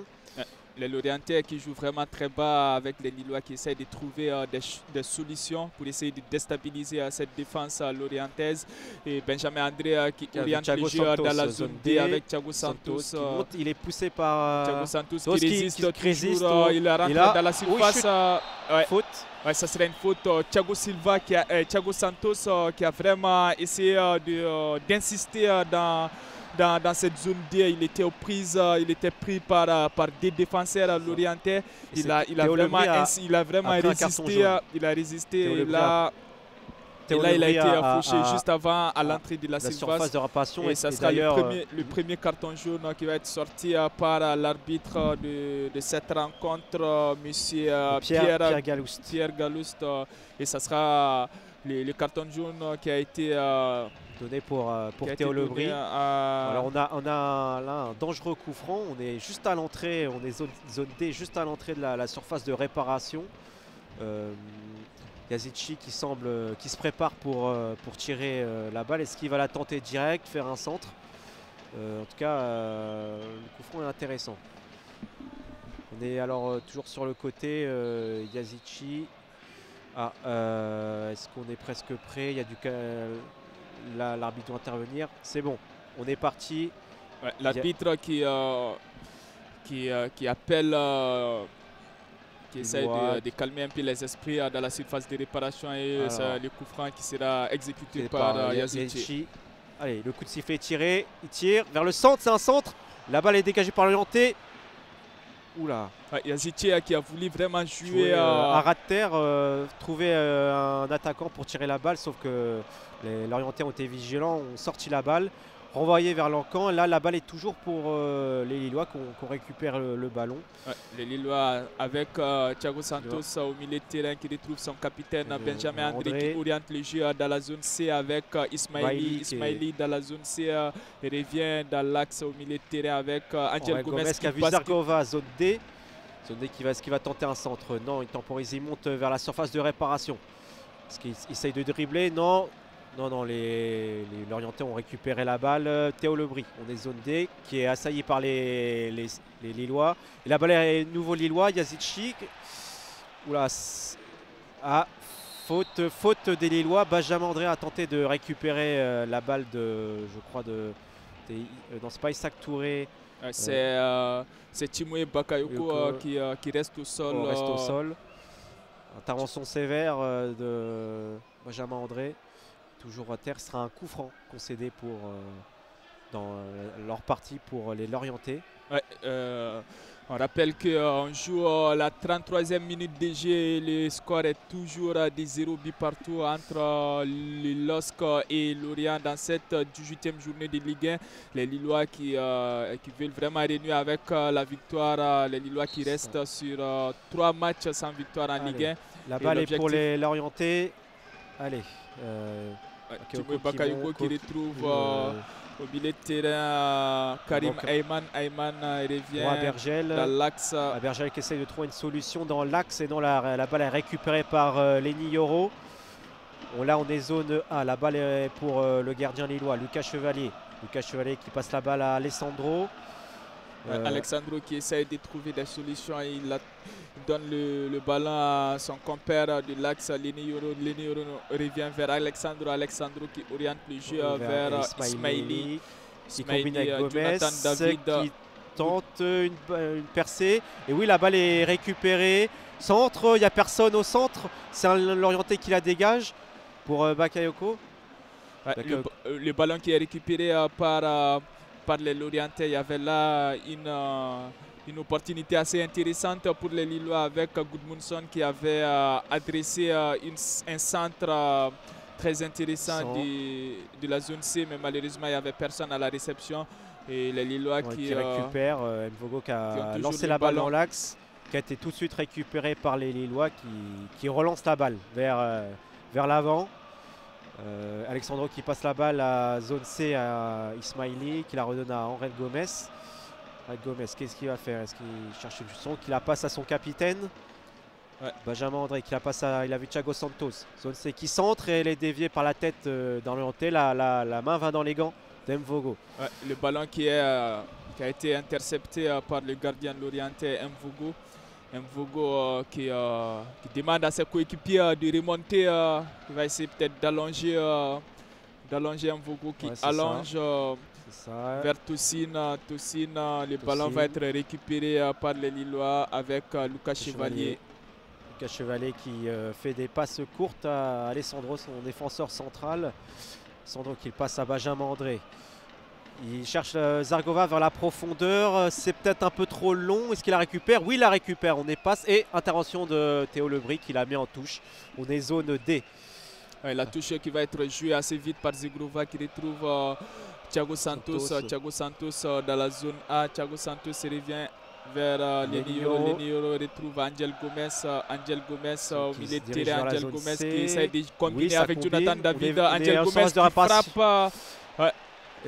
Les Lorientais qui jouent vraiment très bas avec les Lillois qui essayent de trouver des solutions pour essayer de déstabiliser cette défense lorientaise. Et Benjamin André qui oriente le jeu dans la zone D avec Thiago Santos. Il est poussé par Thiago Santos qui résiste toujours. Il rentre dans la surface. Faute. Ça serait une faute. Thiago Santos qui a vraiment essayé d'insister dans cette zone D. Il était aux prises, il était pris par des défenseurs lorientais. Il a vraiment résisté. Il a résisté. Il a été fauché juste avant à l'entrée de la surface de réparation. Et ça sera le premier carton jaune qui va être sorti par l'arbitre de cette rencontre, monsieur Pierre Galoust. Et ça sera le carton jaune qui a été donné pour Théo Lebris. Alors on a là un dangereux coup franc. On est juste à l'entrée, on est zone D, juste à l'entrée de la surface de réparation. Yazici qui se prépare pour tirer la balle. Est-ce qu'il va la tenter direct, faire un centre? En tout cas, le coup franc est intéressant. On est alors toujours sur le côté. Yazici. Est-ce qu'on est presque prêt? Il y a l'arbitre doit intervenir. C'est bon, on est parti. L'arbitre qui appelle, qui essaie de calmer un peu les esprits dans la surface de réparation et le coup franc qui sera exécuté par Yazici. Allez, le coup de sifflet est tiré. Il tire vers le centre, c'est un centre. La balle est dégagée par l'orienté. Oula. Yazici qui a voulu vraiment jouer à ras de terre, trouver un attaquant pour tirer la balle, sauf que les Lorientais ont été vigilants, ont sorti la balle. renvoyé vers l'encan. Là, la balle est toujours pour les Lillois qu'on récupère le ballon. Ouais, les Lillois avec Thiago Santos au milieu de terrain qui retrouve son capitaine Benjamin André qui oriente le jeu dans la zone C avec Ismaili dans la zone C revient dans l'axe au milieu de terrain avec Angel Gomez qui a vu Zargova, zone D. Zone D qui va tenter un centre. Non, il temporise, il monte vers la surface de réparation. Est-ce qu'il essaye de dribbler? Non. Non, les Lorientais ont récupéré la balle. Théo Lebris, on est zone D, qui est assailli par les Lillois. Et la balle est nouveau Lillois, Yazici. Oula, faute des Lillois. Benjamin André a tenté de récupérer la balle je crois, non, c'est pas Isaac Touré. C'est Timoué Bakayoko qui reste au sol. Intervention sévère de Benjamin André. Toujours à terre, ce sera un coup franc concédé dans leur partie pour les Lorientais. Ouais, on rappelle qu'on joue la 33e minute de jeu. Le score est toujours des 0 buts partout entre le LOSC et Lorient dans cette 18e journée de Ligue 1. Les Lillois qui veulent vraiment renouer avec la victoire. Les Lillois qui restent sur 3 matchs sans victoire en Ligue 1. La balle est pour les Lorientais. Allez. Timoué Bakayoko qui retrouve au milieu de terrain Karim Ayman. Ayman revient dans l'axe. Bergel qui essaye de trouver une solution dans l'axe et non, la balle est récupérée par Lenny Yoro. Là on est zone A, la balle est pour le gardien lillois, Lucas Chevalier. Lucas Chevalier qui passe la balle à Alessandro. Alexandro qui essaye de trouver des solutions. Il donne le ballon à son compère de l'axe, Lenny Yoro. Lenny Yoro revient vers Alexandro. Alexandro qui oriente le jeu vers Ismaili. Qui combine avec Gomez, qui tente une percée. Et oui, la balle est récupérée. Centre, il n'y a personne au centre. C'est un Lorientais qui la dégage pour Bakayoko. Le ballon qui est récupéré par les Lorientais. Il y avait là une opportunité assez intéressante pour les Lillois avec Gudmundsson qui avait adressé un centre très intéressant de la zone C, mais malheureusement il n'y avait personne à la réception. Et les Lillois qui récupèrent, Mvogo qui a lancé la balle dans l'axe, qui a été tout de suite récupéré par les Lillois qui relancent la balle vers l'avant. Alexandro qui passe la balle à zone C à Ismaili, qui la redonne à Henri Gomez. Gomez, qu'est-ce qu'il va faire? Est-ce qu'il cherche une son qui la passe à son capitaine? Benjamin André qui la passe il a vu Thiago Santos. Zone C qui centre et elle est déviée par la tête dans l'orienté. La main va dans les gants d'Mvogo. Le ballon qui a été intercepté par le gardien de l'orienté Mvogo. Mvogo qui demande à ses coéquipiers de remonter. Il va essayer peut-être d'allonger Mvogo qui allonge vers Toussine. Le ballon va être récupéré par les Lillois avec Lucas Chevalier. Lucas Chevalier qui fait des passes courtes à Alessandro, son défenseur central. Alessandro qui passe à Benjamin André. Il cherche Zargova vers la profondeur. C'est peut-être un peu trop long. Est-ce qu'il la récupère? Oui, il la récupère. On est passe. Et intervention de Théo Lebris qui la met en touche. On est zone D. La touche qui va être jouée assez vite par Zegrova qui retrouve Thiago Santos. Thiago Santos dans la zone A. Thiago Santos revient vers Lenny Yoro. Lenny Yoro retrouve Angel Gomez. Angel Gomez au milieu de terrain. Angel Gomez qui essaie de combiner avec Jonathan David. Angel Gomez qui frappe.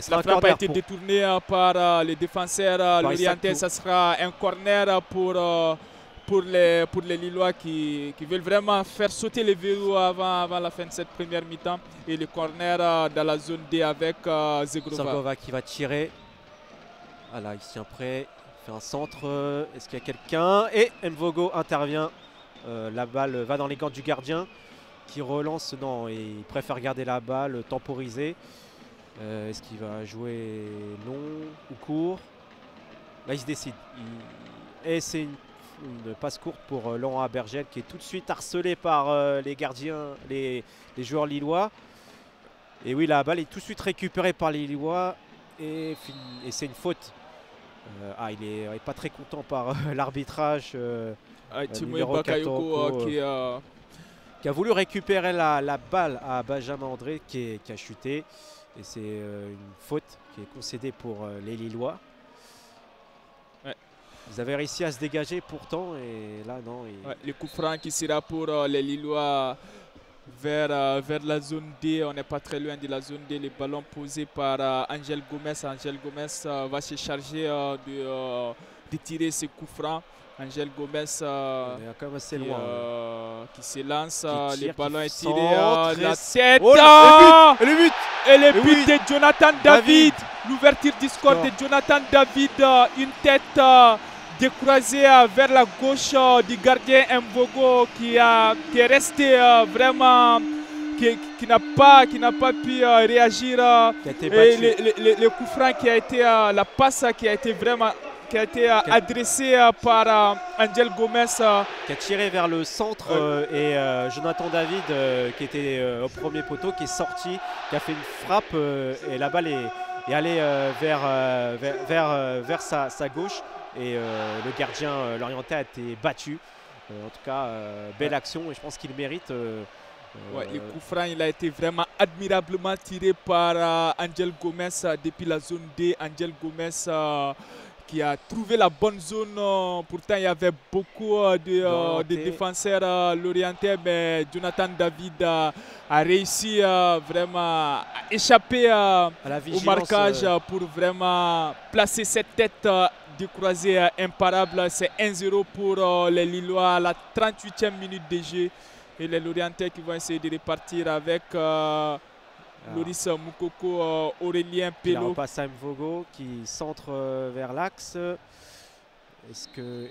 La frappe a été détournée par les défenseurs lorientais. Ça sera un corner pour les Lillois qui veulent vraiment faire sauter les verrous avant la fin de cette première mi-temps. Et le corner dans la zone D avec Zegrova. Zargova qui va tirer. Voilà, il se tient prêt. Il fait un centre. Est-ce qu'il y a quelqu'un? Et Mvogo intervient. La balle va dans les gants du gardien qui relance. Non, il préfère garder la balle, temporiser. Est-ce qu'il va jouer long ou court? Là, il se décide. Et c'est une passe courte pour Laurent Bergel qui est tout de suite harcelé par les gardiens, les joueurs lillois. Et oui, la balle est tout de suite récupérée par les Lillois et c'est une faute. Il est pas très content par l'arbitrage. Timoué Bakayoko qui a voulu récupérer la balle à Benjamin André qui a chuté. Et c'est une faute qui est concédé pour les Lillois. Ouais. Ils avaient réussi à se dégager pourtant et là non. Ouais, le coup franc qui sera pour les Lillois vers la zone D. On n'est pas très loin de la zone D. Le ballon posé par Angel Gomes. Angel Gomes va se charger de tirer ce coup franc. Angel Gomes on est quand même assez loin. qui se lance, Qui tire, le ballon qui est tiré centre, la tête. Oh, le but Et le but oui. de Jonathan David. L'ouverture du score de Jonathan David. Une tête décroisée vers la gauche du gardien Mvogo qui est resté vraiment, qui n'a pas pu réagir. qui a été Et battu. le coup franc qui a été, la passe qui a été vraiment adressée par Angel Gomes. Qui a tiré vers le centre et Jonathan David qui était au premier poteau, qui est sorti, qui a fait une frappe et la balle est allée vers sa gauche et le gardien lorientais a été battu. En tout cas, belle action et je pense qu'il mérite. Ouais, le coup franc il a été vraiment admirablement tiré par Angel Gomes depuis la zone D. Angel Gomes qui a trouvé la bonne zone. Pourtant, il y avait beaucoup de défenseurs lorientais, mais Jonathan David a réussi vraiment à échapper au marquage pour vraiment placer cette tête décroisée imparable. C'est 1-0 pour les Lillois à la 38e minute de jeu. Et les Lorientais qui vont essayer de repartir avec Loris Moukoko, Aurélien Pello. Il repasse à Mvogo qui centre vers l'axe. Est-ce que.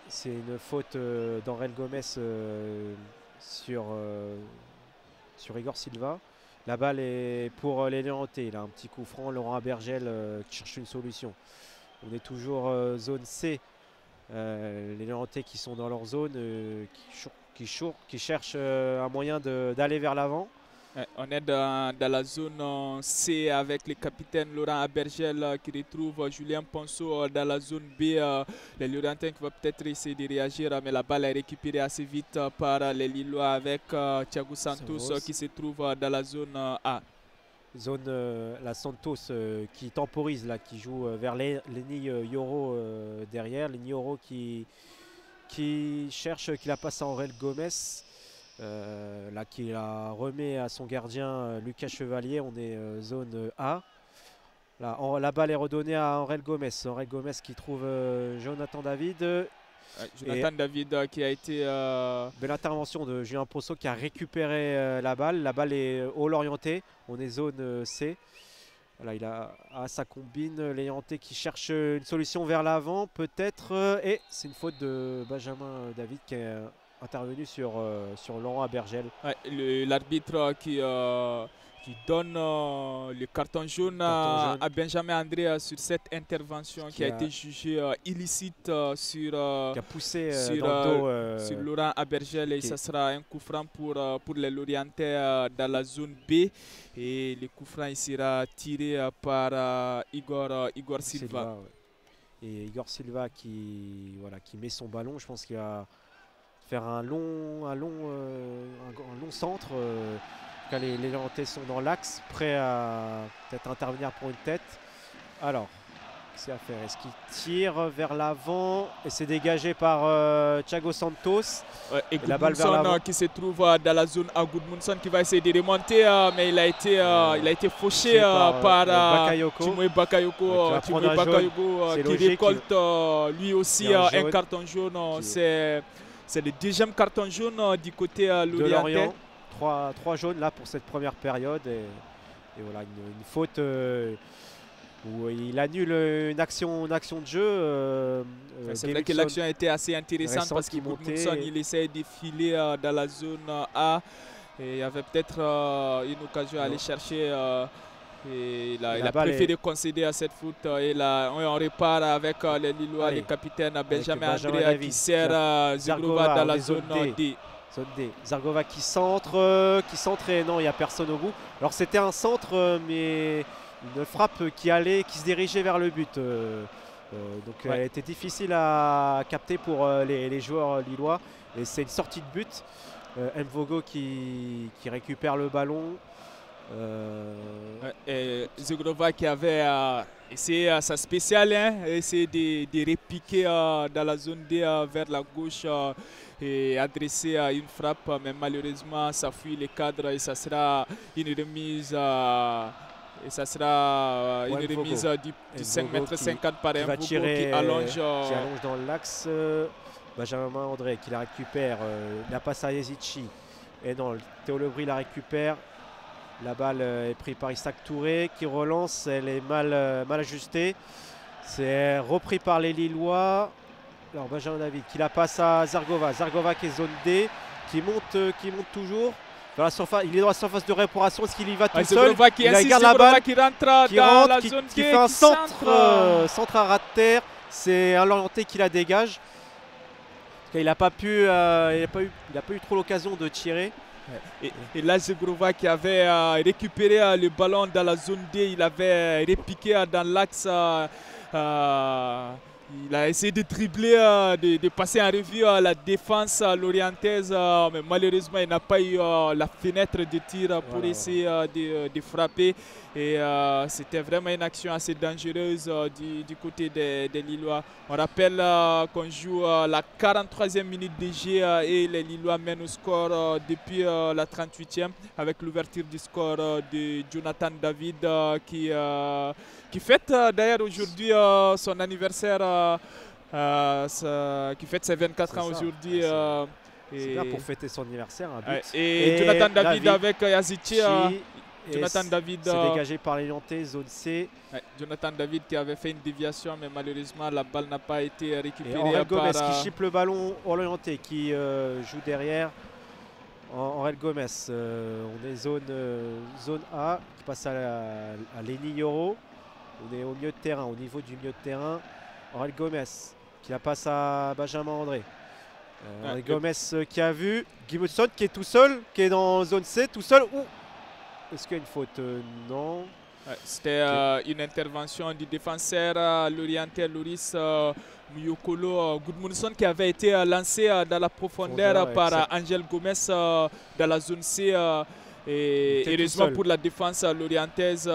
C'est une faute d'Aurel Gomes sur Igor Silva. La balle est pour les Léontais. Il a un petit coup franc. Laurent Abergel qui cherche une solution. On est toujours zone C. Les Léontais qui sont dans leur zone, qui cherchent un moyen d'aller vers l'avant. On est dans la zone C avec le capitaine Laurent Abergel qui retrouve Julien Ponceau dans la zone B. Les Lorientins qui vont peut-être essayer de réagir, mais la balle est récupérée assez vite par les Lillois avec Thiago Santos qui se trouve dans la zone A. La Santos qui temporise, là, qui joue vers Lenny Yoro derrière. Lenny Yoro qui cherche, qui la passe à Aurel Gomes. Là, qui la remet à son gardien Lucas Chevalier. On est zone A. Là, la balle est redonnée à Aurel Gomes. Aurel Gomes qui trouve Jonathan David. Jonathan David qui a été... Belle intervention de Julien Ponceau qui a récupéré la balle. La balle est au Lorientais. On est zone C. Voilà, il a sa combine. Lorientais qui cherche une solution vers l'avant peut-être. Et c'est une faute de Benjamin David qui est intervenu sur Laurent Abergel. Ouais, l'arbitre qui donne le carton jaune à Benjamin André sur cette intervention qui a été jugée illicite sur Laurent Abergel. Et ça sera un coup franc pour les Lorientais dans la zone B. Et le coup franc il sera tiré par Igor Silva. Et Igor Silva qui met son ballon. Je pense qu'il va faire un long centre. Les Léontais sont dans l'axe, prêts à peut-être intervenir pour une tête. Alors, qu'est-ce qu'il va faire? Est-ce qu'il tire vers l'avant? Et c'est dégagé par Thiago Santos. Et la balle vers l'avant qui se trouve dans la zone à Goodmanson qui va essayer de remonter, mais il a été fauché par Timoé Bakayoko. Timoé Bakayoko qui récolte lui aussi un carton jaune. C'est le deuxième carton jaune du côté Lorientais. 3 jaunes là pour cette première période et voilà une faute où il annule une action de jeu. C'est vrai que l'action a été assez intéressante parce qu'il il essaie de filer dans la zone A et il y avait peut-être une occasion à aller chercher. Et il a préféré concéder à cette faute et là on repart avec les Lillois, le capitaine Benjamin André qui sert Zergova dans la zone D. Zone D. Zergova qui centre et non, il n'y a personne au bout. Alors c'était un centre, mais une frappe qui se dirigeait vers le but. Donc elle était difficile à capter pour les joueurs lillois. Et c'est une sortie de but. Mvogo qui récupère le ballon. Et Zegrova qui avait essayé sa spéciale, hein, essayé de répiquer dans la zone D vers la gauche et adresser une frappe, mais malheureusement ça fuit les cadres et ça sera une remise. Et ça sera une remise du 5,50 m par un qui allonge dans l'axe. Benjamin André qui la récupère, la passe à Yezici. Et non, Théo Lebris la récupère. La balle est prise par Isaac Touré qui relance, elle est mal ajustée. C'est repris par les Lillois. Alors Benjamin David qui la passe à Zargova. Zargova qui est zone D, qui monte toujours. Dans la surface, il est dans la surface de réparation. Est-ce qu'il y va tout seul? Il garde la balle, qui rentre dans la zone qui fait un centre à ras de terre. C'est un Lorientais qui la dégage. Il n'a pas eu trop l'occasion de tirer. Et là, Zegrova qui avait récupéré le ballon dans la zone D, il avait répiqué dans l'axe. Il a essayé de dribbler, de passer en revue la défense lorientaise, mais malheureusement il n'a pas eu la fenêtre de tir pour essayer de frapper. Et c'était vraiment une action assez dangereuse du côté des Lillois. On rappelle qu'on joue la 43e minute de jeu et les Lillois mènent au score depuis la 38e avec l'ouverture du score de Jonathan David qui fête d'ailleurs aujourd'hui son anniversaire, qui fête ses 24 ans aujourd'hui. C'est bien pour fêter son anniversaire, un but. Et Jonathan David avec Yazici. Jonathan David c'est dégagé par les Lyonnais, zone C. Jonathan David qui avait fait une déviation, mais malheureusement la balle n'a pas été récupérée. Et Aurel Gomez qui chipe le ballon au Lyonnais qui joue derrière. Aurel Gomez, on est zone A qui passe à Lenny Yoro. On est au milieu de terrain, au niveau du milieu de terrain. Aurel Gomez qui la passe à Benjamin André. Aurel Gomez qui a vu Gimodson qui est tout seul, qui est dans zone C, tout seul. Est-ce qu'il y a une faute? Non. C'était une intervention du défenseur lorientais Loris Muyokolo Gudmundsson qui avait été lancé dans la profondeur par Angel Gomez dans la zone C. Et heureusement pour la défense lorientaise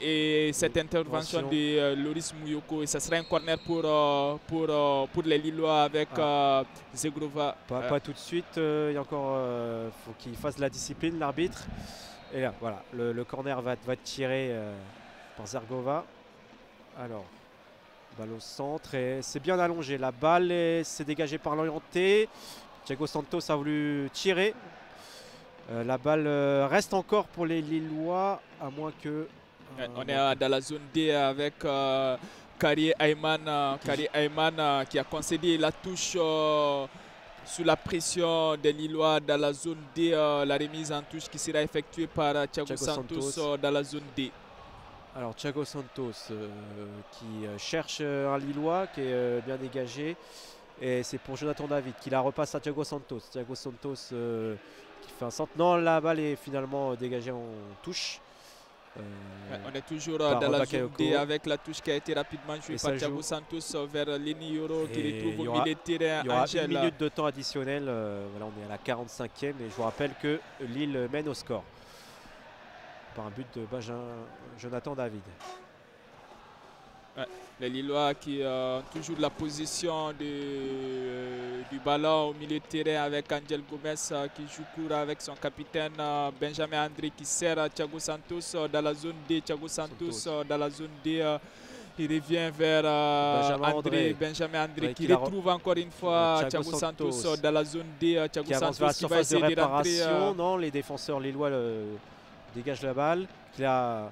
et cette intervention de Loris Muyoko, et ça sera un corner pour les Lillois avec Zegrova. Pas tout de suite, il y a encore, faut qu'il fasse de la discipline l'arbitre. Et là, voilà, le corner va être tiré par Zargova. Alors, balle au centre et c'est bien allongé. La balle s'est dégagée par l'orienté. Thiago Santos a voulu tirer. La balle reste encore pour les Lillois, à moins que... on est dans la zone D avec Kari Ayman qui a concédé la touche sous la pression des Lillois dans la zone D. La remise en touche qui sera effectuée par Thiago Santos dans la zone D. Alors Thiago Santos qui cherche un Lillois qui est bien dégagé. Et c'est pour Jonathan David qui la repasse à Thiago Santos. Thiago Santos qui fait un centre. Non, la balle est finalement dégagée en touche. On est toujours dans la zone D avec la touche qui a été rapidement jouée par Thiago Santos vers Lenny Yoro qui retrouve au milieu de terrain. Il y aura une minute de temps additionnel. Voilà, on est à la 45e et je vous rappelle que Lille mène au score par un but de Jonathan David. Les Lillois qui ont toujours la position du ballon au milieu de terrain avec Angel Gomez qui joue court avec son capitaine Benjamin André qui sert à Thiago Santos dans la zone D. Thiago Santos dans la zone D. Il revient vers Benjamin André qui retrouve encore une fois Thiago Santos dans la zone D. Thiago Santos qui va essayer de rentrer. Non, les défenseurs lillois dégagent la balle. Thiago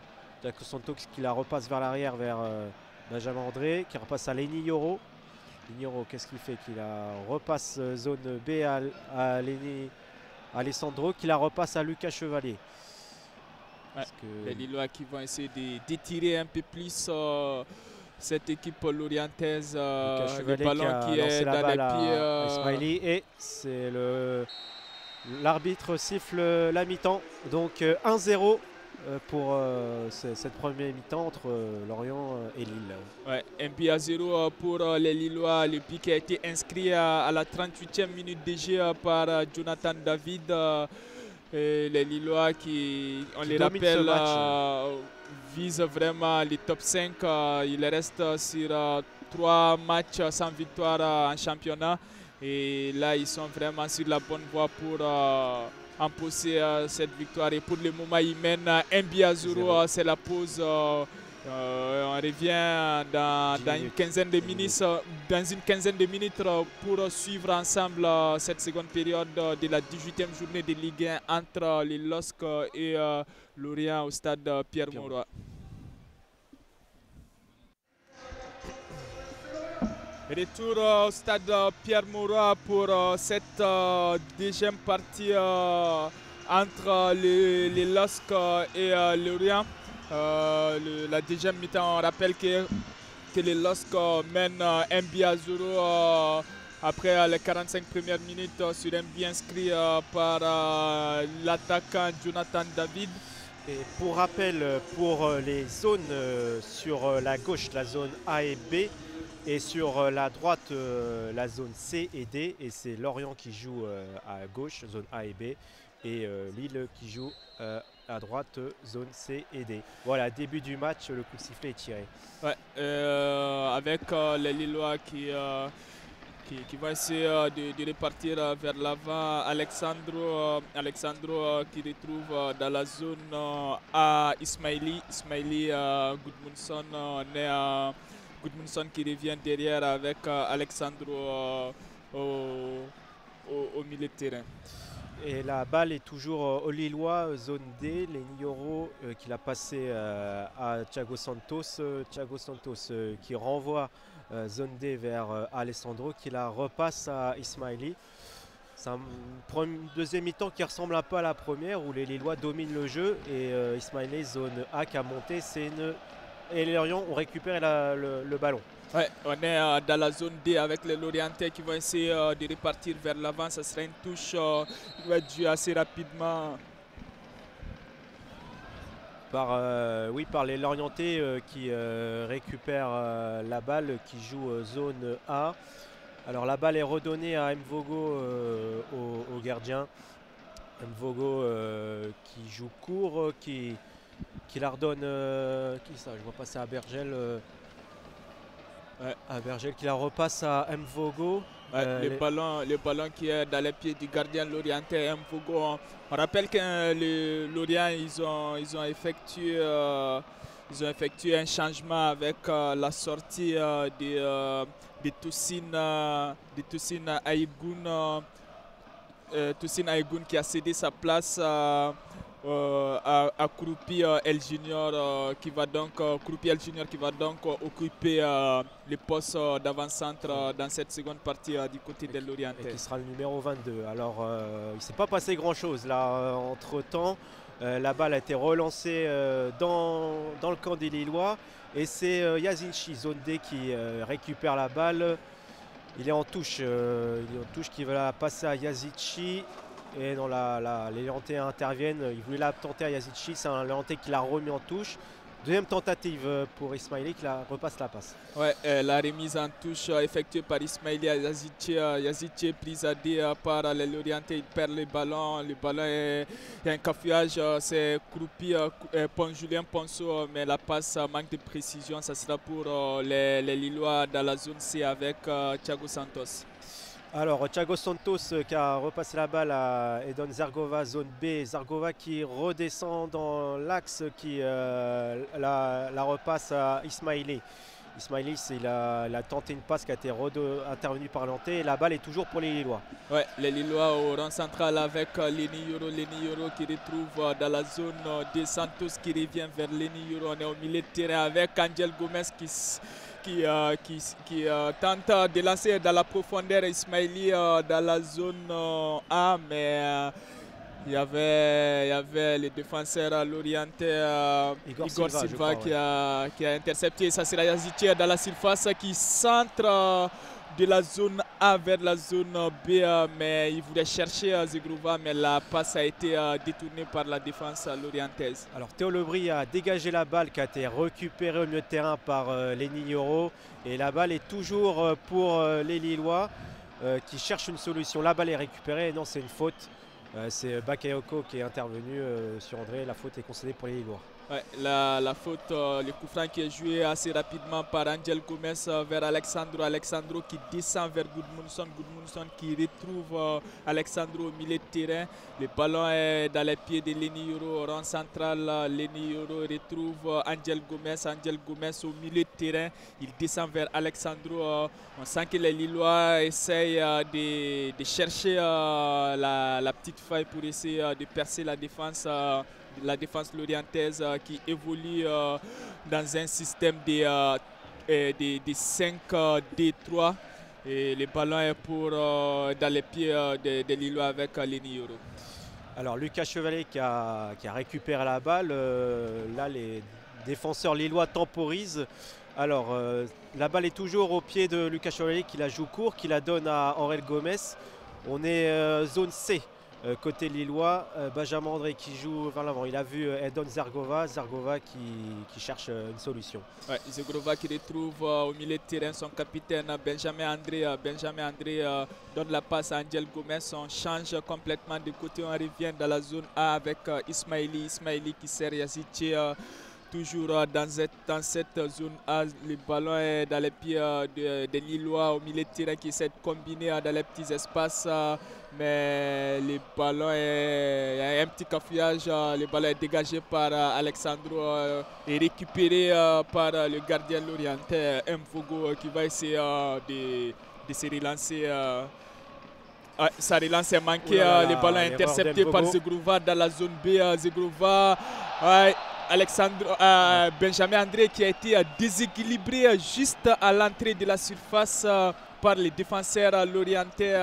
Santos qui la repasse vers l'arrière vers Benjamin André qui repasse à Lenny Yoro. Lenny Yoro, qu'est-ce qu'il fait? Qu'il la repasse zone B à Lenny Alessandro qui la repasse à Lucas Chevalier. Les Lillois qui vont essayer d'étirer un peu plus cette équipe lorientaise. Le ballon qui est dans les pieds. Et c'est l'arbitre siffle la mi-temps. Donc 1-0 pour cette première mi-temps entre Lorient et Lille. Un but à 0 pour les Lillois. Le but qui a été inscrit à la 38e minute de jeu par Jonathan David. Et les Lillois qui, on les dominent ce rappelle, match. visent vraiment les top 5. Il reste sur 3 matchs sans victoire en championnat. Et là, ils sont vraiment sur la bonne voie pour empocher cette victoire. Et pour le moment, ils mènent 1-0. C'est la pause. On revient dans une quinzaine de minutes pour suivre ensemble cette seconde période de la 18e journée de Ligue 1 entre les LOSC et Lorient au stade Pierre-Mauroy. Retour au stade Pierre-Mauroy pour cette deuxième partie entre les LOSC et Lorient. La deuxième mi-temps, on rappelle que les LOSC mènent 1-0 après les 45 premières minutes sur un but inscrit par l'attaquant Jonathan David. Et pour rappel, pour les zones sur la gauche, la zone A et B, et sur la droite, la zone C et D, et c'est Lorient qui joue à gauche, zone A et B, et Lille qui joue à droite, zone C et D. Voilà, début du match, le coup de sifflet est tiré. Ouais, avec les Lillois qui vont essayer de repartir vers l'avant. Alexandro qui retrouve dans la zone A Ismaili Gudmundsson. Gudmundsson qui revient derrière avec Alexandro au milieu de terrain. Et la balle est toujours au Lillois, zone D. Lenny qui l'a passé à Thiago Santos. Thiago Santos qui renvoie zone D vers Alessandro, qui la repasse à Ismaili. Ça prend une deuxième mi-temps qui ressemble un peu à la première, où les Lillois dominent le jeu. Et Ismaili, zone A, qui a monté. Et les Lorients ont récupéré le ballon. Ouais, on est dans la zone D avec les Lorientais qui vont essayer de repartir vers l'avant. Ça sera une touche qui va être jouée assez rapidement. Par les Lorientais qui récupèrent la balle, qui joue zone A. Alors la balle est redonnée à Mvogo au gardien. Mvogo qui joue court, qui la redonne. Qui ça? Je vois passer à Bergel. Ouais. À Bergel qui la repasse à Mvogo. Ouais, le ballon qui est dans les pieds du gardien lorientais Mvogo. On rappelle que les Lorients ils ont effectué un changement avec la sortie de Toussine Aïgoun. Toussine Aïgoun qui a cédé sa place à Kroupi El Junior qui va donc occuper le poste d'avant-centre dans cette seconde partie du côté de Lorientais. Et qui sera le numéro 22. Alors il ne s'est pas passé grand chose là entre temps. La balle a été relancée dans le camp des Lillois et c'est Yazinchi, zone D, qui récupère la balle. Il est en touche, qui va la passer à Yazinchi. Et dans les Lorientais interviennent. Ils voulaient la tenter à Yazici. C'est un Lorientais qui l'a remis en touche. Deuxième tentative pour Ismaili qui repasse la passe. Ouais, la remise en touche effectuée par Ismaili à Yazici. Yazici est prise à D par les Lorientais. Il perd le ballon. Le ballon il y a un cafouillage. C'est Kroupi, Julien Ponceau. Mais la passe manque de précision. Ça sera pour les Lillois dans la zone C avec Thiago Santos. Alors Thiago Santos qui a repassé la balle à Edon Zergova, zone B. Zergova qui redescend dans l'axe, qui la repasse à Ismaili. Ismaili, il a tenté une passe qui a été intervenue par Lanté. Et la balle est toujours pour les Lillois. Ouais, les Lillois au rang central avec Lenny Yoro qui retrouve dans la zone de Santos qui revient vers Lenny Yoro. On est au milieu de terrain avec Angel Gomez qui tente de lancer dans la profondeur Ismaili dans la zone A, mais il y avait le défenseur lorientais Igor Silva qui a intercepté. Ça sera Yazici dans la surface qui centre de la zone A vers la zone B, mais il voulait chercher Zegrova, mais la passe a été détournée par la défense lorientaise. Alors Théo Lebris a dégagé la balle qui a été récupérée au milieu de terrain par Lenny Yoro, et la balle est toujours pour les Lillois qui cherchent une solution. La balle est récupérée, non, c'est une faute. C'est Bakayoko qui est intervenu sur André. La faute est concédée pour les Lillois. Ouais, la faute, le coup franc qui est joué assez rapidement par Angel Gomez vers Alexandro. Alexandro qui descend vers Gudmundsson. Gudmundsson qui retrouve Alexandro au milieu de terrain. Le ballon est dans les pieds de Leny Yoro au rang central. Leny Yoro retrouve Angel Gomez. Angel Gomez au milieu de terrain. Il descend vers Alexandro. On sent que les Lillois essayent de chercher la petite faille pour essayer de percer la défense lorientaise qui évolue dans un système de 5-D3 et le ballon est dans les pieds de Lillois avec Leny Yoro. Alors Lucas Chevalier qui a récupéré la balle. Là les défenseurs lillois temporisent. Alors la balle est toujours au pied de Lucas Chevalier qui la joue court, qui la donne à Aurel Gomez. On est zone C. Côté lillois, Benjamin André qui joue vers l'avant. Il a vu Edon Zergova qui cherche une solution. Ouais, Zergova qui retrouve au milieu de terrain son capitaine Benjamin André. Benjamin André donne la passe à Angel Gomez. On change complètement de côté. On revient dans la zone A avec Ismaili. Ismaili qui sert Yazici. Toujours dans cette zone A, le ballon est dans les pieds de Lillois au milieu de terrain qui essaie de combiner dans les petits espaces. Mais le ballon il y a un petit cafouillage. Le ballon est dégagé par Alexandro et récupéré par le gardien lorientais Mvogo qui va essayer de se relancer. Sa relance est manquée. Le ballon est intercepté par Zegrova dans la zone B. Zegrova. Benjamin André qui a été déséquilibré juste à l'entrée de la surface par les défenseurs lorientais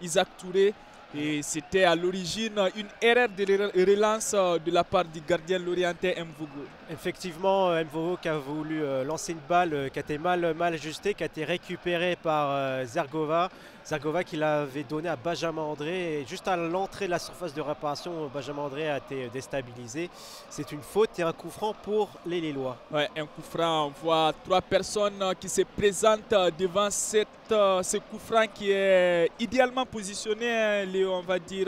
Isaac Touré. Et c'était à l'origine une erreur de relance de la part du gardien lorientais Mvogo. Effectivement, Mvogo qui a voulu lancer une balle qui a été mal ajustée, qui a été récupérée par Zergova. Zergova qui l'avait donné à Benjamin André. Et juste à l'entrée de la surface de réparation, Benjamin André a été déstabilisé. C'est une faute et un coup franc pour les Lillois. Ouais, un coup franc. On voit 3 personnes qui se présentent devant ce coup franc qui est idéalement positionné, Léo, on va dire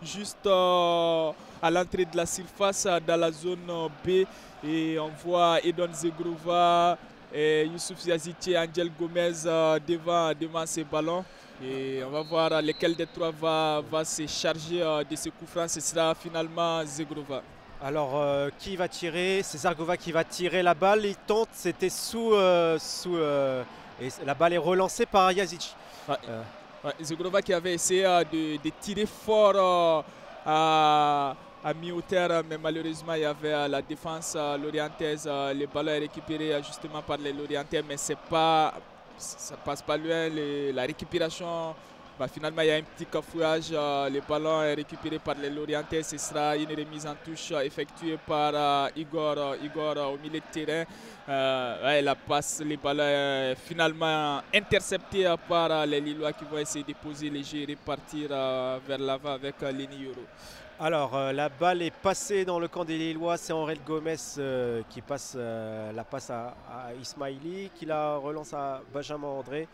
juste à l'entrée de la surface dans la zone B. Et on voit Edon Zegrova, Youssouf Yazici, Angel Gomez devant ces ballons. Et on va voir lequel des 3 va se charger de ce coup franc. Ce sera finalement Zegrova. Alors qui va tirer? C'est Zergova qui va tirer la balle. Il tente, c'était sous et la balle est relancée par Yazici. Zegrova qui avait essayé de tirer fort à mi-hauteur, mais malheureusement il y avait la défense lorientaise. Le ballon est récupéré justement par les Lorientais, mais ça passe pas loin. La récupération, finalement il y a un petit cafouillage. Le ballon est récupéré par les Lorientais. Ce sera une remise en touche effectuée par Igor au milieu de terrain. La passe, le ballon est finalement intercepté par les Lillois qui vont essayer de poser les jeux et repartir vers l'avant avec Leny Yoro. Alors la balle est passée dans le camp des Lillois, c'est Aurel Gomez qui passe la passe à Ismaili, qui la relance à Benjamin André.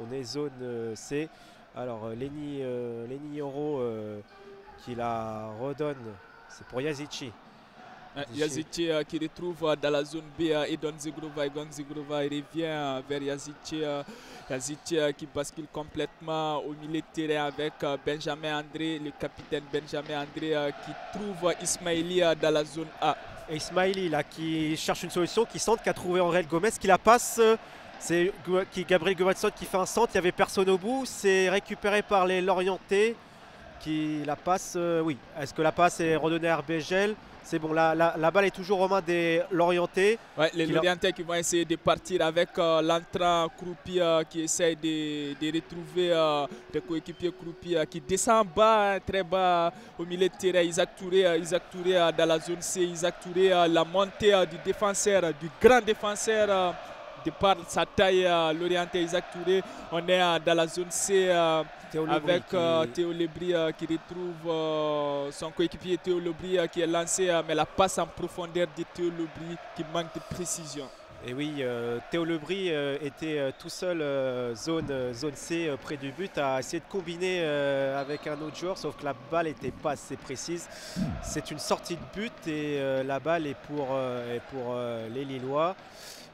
On est zone C. Alors Leny Yoro qui la redonne, c'est pour Yazici. Yazici qui retrouve dans la zone B Edon Zegrova. Edon Zegrova revient vers Yazici. Yazici qui bascule complètement au milieu de terrain avec Benjamin André, le capitaine Benjamin André qui trouve Ismaili dans la zone A. Et Ismaili là qui cherche une solution, qui centre, qui a trouvé Aurel Gomez, qui la passe. C'est Gabriel Govatsson qui fait un centre, il n'y avait personne au bout. C'est récupéré par les Lorientais qui la passe. Oui, est-ce que la passe est redonnée à Herbegel? C'est bon, la balle est toujours aux mains des Lorientais. Ouais, les Lorientais qui vont essayer de partir avec l'entrant Croupi qui essaie de retrouver des coéquipiers Croupi qui descend bas, très bas au milieu de terrain. Isaac Touré dans la zone C. Isaac Touré, la montée du défenseur, du grand défenseur. De par sa taille, l'orienté Isaac Touré, on est dans la zone C avec Théo Lebris qui retrouve son coéquipier Théo Lebris qui est lancé, mais la passe en profondeur de Théo Lebris qui manque de précision. Et oui, Théo Lebris était tout seul zone C près du but, a essayé de combiner avec un autre joueur, sauf que la balle n'était pas assez précise. C'est une sortie de but et la balle est pour les Lillois.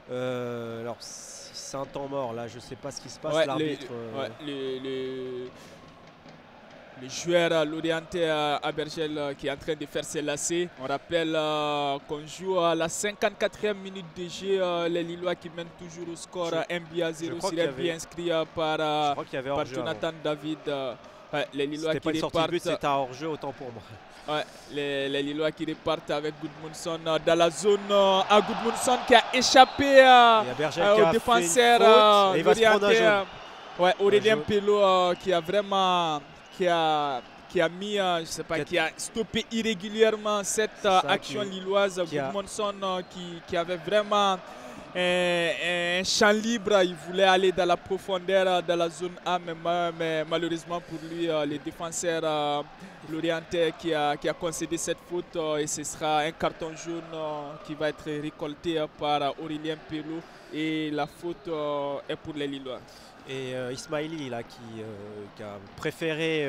Alors c'est un temps mort là, je ne sais pas ce qui se passe, Ouais, l'arbitre. le joueur l'orienté à Bergel qui est en train de faire ses lacets. On rappelle qu'on joue à la 54e minute de jeu. Les Lillois qui mènent toujours au score 1 but à 0 sur un but inscrit par Jonathan David. Ouais, les Lillois c'était qui pas une sortie de but, repartent. c'était un hors-jeu, autant pour moi. Ouais, les Lillois qui repartent avec Gudmundsson dans la zone. À Gudmundsson qui a échappé au défenseur l'orienté. Ouais, Aurélien Pello qui a vraiment qui a mis, je sais pas, qui a stoppé irrégulièrement cette action lilloise. Gudmundsson qui avait vraiment un champ libre, il voulait aller dans la profondeur de la zone A, mais malheureusement pour lui, les défenseurs l'orientais qui a concédé cette faute et ce sera un carton jaune qui va être récolté par Aurélien Pello et la faute est pour les Lillois. Et Ismaili là, qui a préféré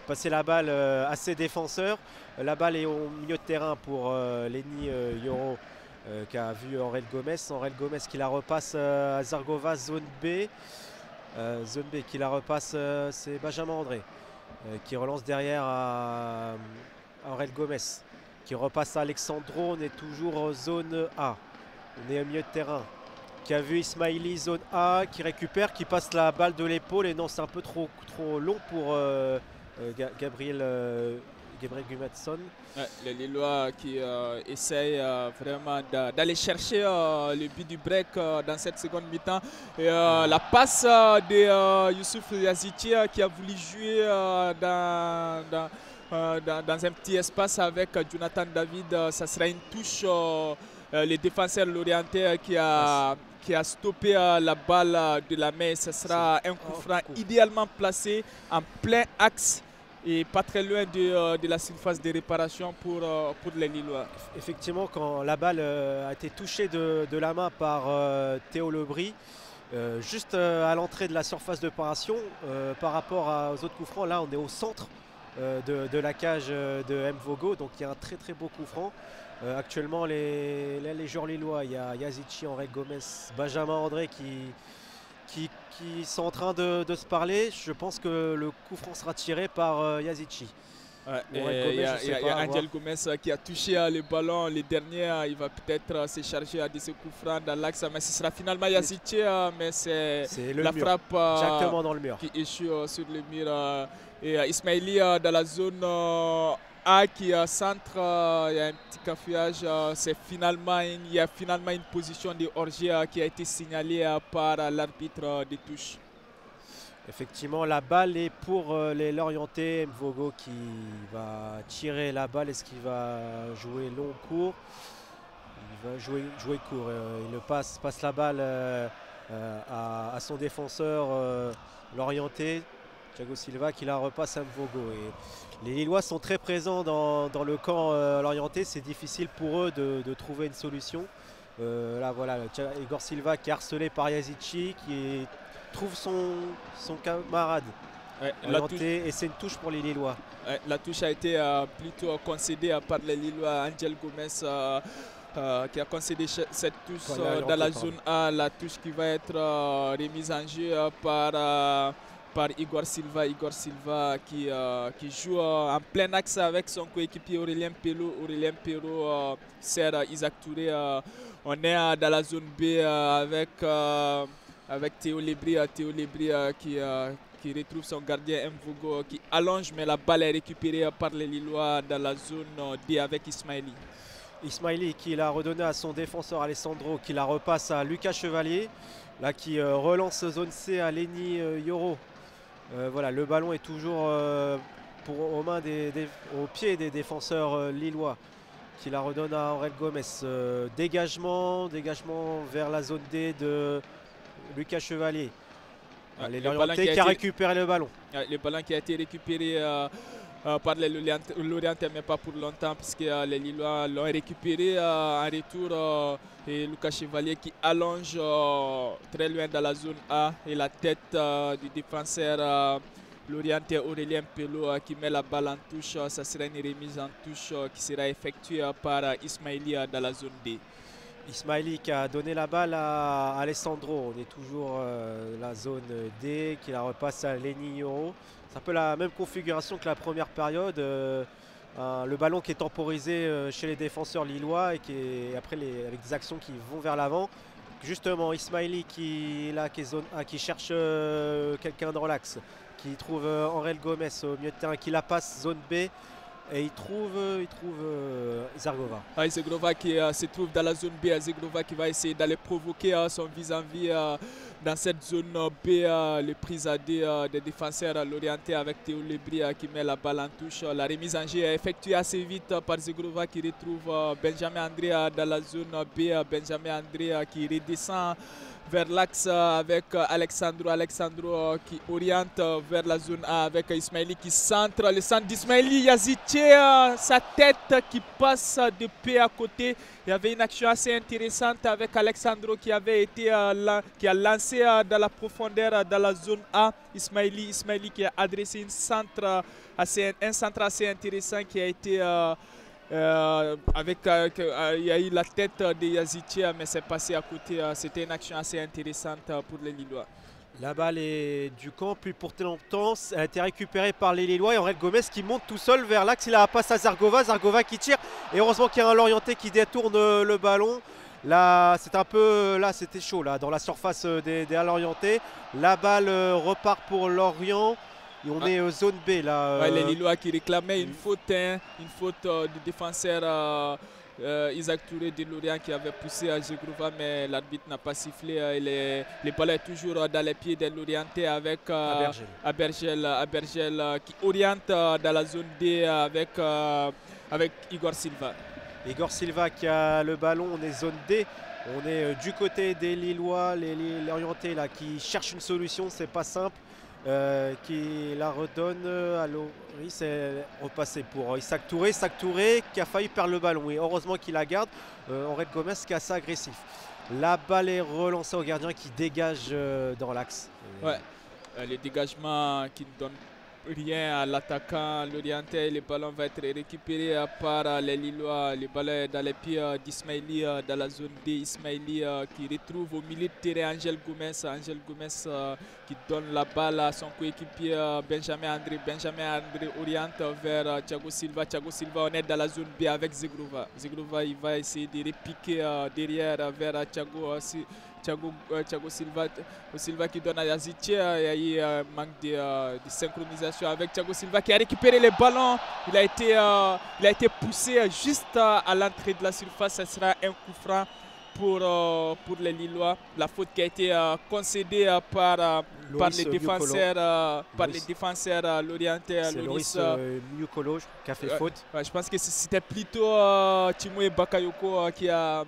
passer la balle à ses défenseurs. La balle est au milieu de terrain pour Lenny Yoro qui a vu Aurel Gomez. Aurel Gomez qui la repasse à Zargova, zone B. Zone B qui la repasse, c'est Benjamin André qui relance derrière à Aurel Gomez. Qui repasse à Alexandro, on est toujours zone A. On est au milieu de terrain. Qui a vu Ismaili zone A, qui récupère, qui passe la balle de l'épaule. Et non, c'est un peu trop long pour Gabriel Gudmundsson. Ouais, les Lillois qui essayent vraiment d'aller chercher le but du break dans cette seconde mi-temps. La passe de Youssouf Yazici qui a voulu jouer dans un petit espace avec Jonathan David, ça sera une touche. Le défenseur l'orienté qui a stoppé la balle de la main. Ce sera un coup franc idéalement placé en plein axe et pas très loin de la surface de réparation pour les Lillois. Effectivement, quand la balle a été touchée de la main par Théo Lebris, juste à l'entrée de la surface de réparation, par rapport aux autres coups francs, là on est au centre de la cage de Mvogo, donc il y a un très très beau coup franc. Actuellement les joueurs lillois, il y a Yazici, Aurel Gomez, Benjamin André qui sont en train de se parler. Je pense que le coup franc sera tiré par Yazici. Ouais, il y a Angel Gomez qui a touché le ballon. Le dernier, il va peut-être se charger de ce coup franc dans l'axe, mais ce sera finalement Yazici, mais c'est la mur. frappe exactement dans le mur qui échoue sur le mur. Et Ismaili dans la zone A qui centre, il y a un petit cafouillage. Il y a finalement une position de hors-jeu qui a été signalée par l'arbitre de touche. Effectivement, la balle est pour les Lorientais. Mvogo qui va tirer la balle. Est-ce qu'il va jouer long ou court? Il va jouer court. Il passe la balle à son défenseur Lorientais, Thiago Silva, qui la repasse à Mvogo. Et les Lillois sont très présents dans le camp Lorientais. C'est difficile pour eux de trouver une solution. Là voilà, Igor Silva qui est harcelé par Yazici, qui trouve son camarade. Ouais, et c'est une touche pour les Lillois. Ouais, la touche a été plutôt concédée par les Lillois. Angel Gomez qui a concédé cette touche dans la zone A. La touche qui va être remise en jeu par Igor Silva. Igor Silva qui joue en plein axe avec son coéquipier Aurélien Pello. Aurélien Pello sert Isaac Touré. On est dans la zone B avec Théo Lebris. Théo Lebris qui retrouve son gardien Mvogo qui allonge, mais la balle est récupérée par les Lillois dans la zone D avec Ismaili. Ismaili qui l'a redonné à son défenseur Alessandro, qui la repasse à Lucas Chevalier, là qui relance zone C à Lenny Yoro. Voilà, le ballon est toujours aux pieds des défenseurs lillois, qui la redonne à Aurel Gomez. Dégagement vers la zone D de Lucas Chevalier. Les Lorientais qui a récupéré le ballon. Le ballon qui a été récupéré par les Lorientais, mais pas pour longtemps, puisque les Lillois l'ont récupéré en retour. Et Lucas Chevalier qui allonge très loin dans la zone A, et la tête du défenseur Lorientais Aurélien Pello qui met la balle en touche. Ça sera une remise en touche qui sera effectuée par Ismaili dans la zone D. Ismaili qui a donné la balle à Alessandro. On est toujours la zone D, qui la repasse à Lenignoro. C'est un peu la même configuration que la première période. Le ballon qui est temporisé chez les défenseurs lillois et qui est après avec des actions qui vont vers l'avant. Justement, Ismaili qui cherche quelqu'un dans l'axe, qui trouve Aurel Gomez au milieu de terrain, qui la passe zone B. Et il trouve Zergova. Zergova qui se trouve dans la zone B. Zergova qui va essayer d'aller provoquer son vis-à-vis dans cette zone B. Les prises à des défenseurs l'orienté avec Théo Lebris qui met la balle en touche. La remise en jeu est effectuée assez vite par Zergova qui retrouve Benjamin André dans la zone B. Benjamin André qui redescend vers l'axe avec Alexandro qui oriente vers la zone A avec Ismaili qui centre. Le centre d'Ismaili, Yazice, sa tête qui passe de peu à côté. Il y avait une action assez intéressante avec Alexandro qui avait été qui a lancé dans la profondeur dans la zone A. Ismaili qui a adressé un centre assez intéressant qui a été il y a eu la tête de Yazice, mais c'est passé à côté. C'était une action assez intéressante pour les Lillois. La balle est du camp, plus pour longtemps. Elle a été récupérée par les Lillois et Aurel Gomez qui monte tout seul vers l'axe. Il a la passe à Zergova qui tire. Et heureusement qu'il y a un Lorientais qui détourne le ballon. Là, c'était chaud là, dans la surface des Lorientais. La balle repart pour Lorient. Et on est zone B là. Les Lillois qui réclamaient une faute du défenseur Isaac Touré de Lorient qui avait poussé à Zergova, mais l'arbitre n'a pas sifflé. Les balles est toujours dans les pieds des Lorientais avec Abergel qui oriente dans la zone D avec Igor Silva. Igor Silva qui a le ballon, on est zone D. On est du côté des Lillois, les Lorientais là qui cherchent une solution, c'est pas simple. Qui la redonne à Loris, c'est repassé pour Isaac Touré qui a failli perdre le ballon et heureusement qu'il la garde. Aurel Gomez qui est assez agressif. La balle est relancée au gardien qui dégage dans l'axe. Ouais, le dégagement qui ne donne rien à l'attaquant l'orientais. Le ballon va être récupéré par les Lillois. Le ballon est dans les pieds d'Ismaili dans la zone D. Ismaili qui retrouve au milieu de terrain Angel Gomez qui donne la balle à son coéquipier Benjamin André. Benjamin André oriente vers Thiago Silva. On est dans la zone B avec Zergova. Il va essayer de repiquer derrière vers Thiago Silva qui donne à Yazice. Il y a eu un manque de synchronisation avec Thiago Silva qui a récupéré le ballon. Il a été poussé juste à l'entrée de la surface. Ce sera un coup franc pour les Lillois. La faute qui a été concédée par les défenseurs l'orientais. C'est Loris Miukolo qui a fait faute. Je pense que c'était plutôt Timoe Bakayoko qui a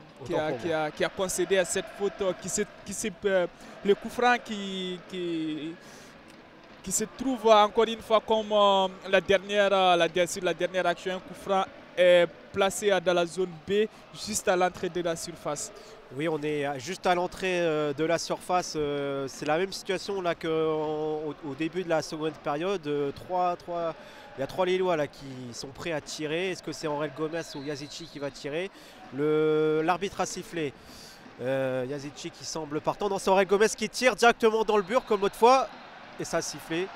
concédé à cette faute. Le coup franc qui se trouve encore une fois comme sur la dernière action. Un coup franc est placé dans la zone B, juste à l'entrée de la surface. Oui, on est juste à l'entrée de la surface. C'est la même situation là qu'au début de la seconde période. Il y a 3 Lillois là qui sont prêts à tirer. Est-ce que c'est Aurel Gomez ou Yazici qui va tirer? L'arbitre a sifflé. Yazici qui semble partant. Non, c'est Aurel Gomez qui tire directement dans le mur comme l'autre fois. Et ça a sifflé.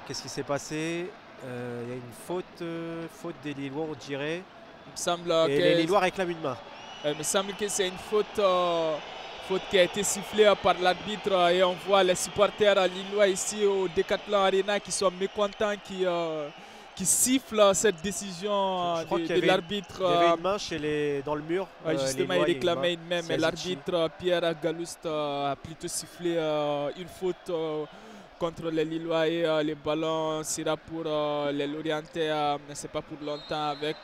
Qu'est-ce qui s'est passé? Il y a une faute des Lillois, on dirait. Il me semble et les Lillois réclament une main. Il me semble que c'est une faute qui a été sifflée par l'arbitre. Et on voit les supporters lillois ici au Decathlon Arena qui sont mécontents, qui sifflent cette décision de l'arbitre. Il y avait une main dans le mur. Justement, il réclamait une main, mais l'arbitre Pierre Galouste a plutôt sifflé une faute contre les Lillois et le ballon sera pour les Lorientais, mais ce n'est pas pour longtemps avec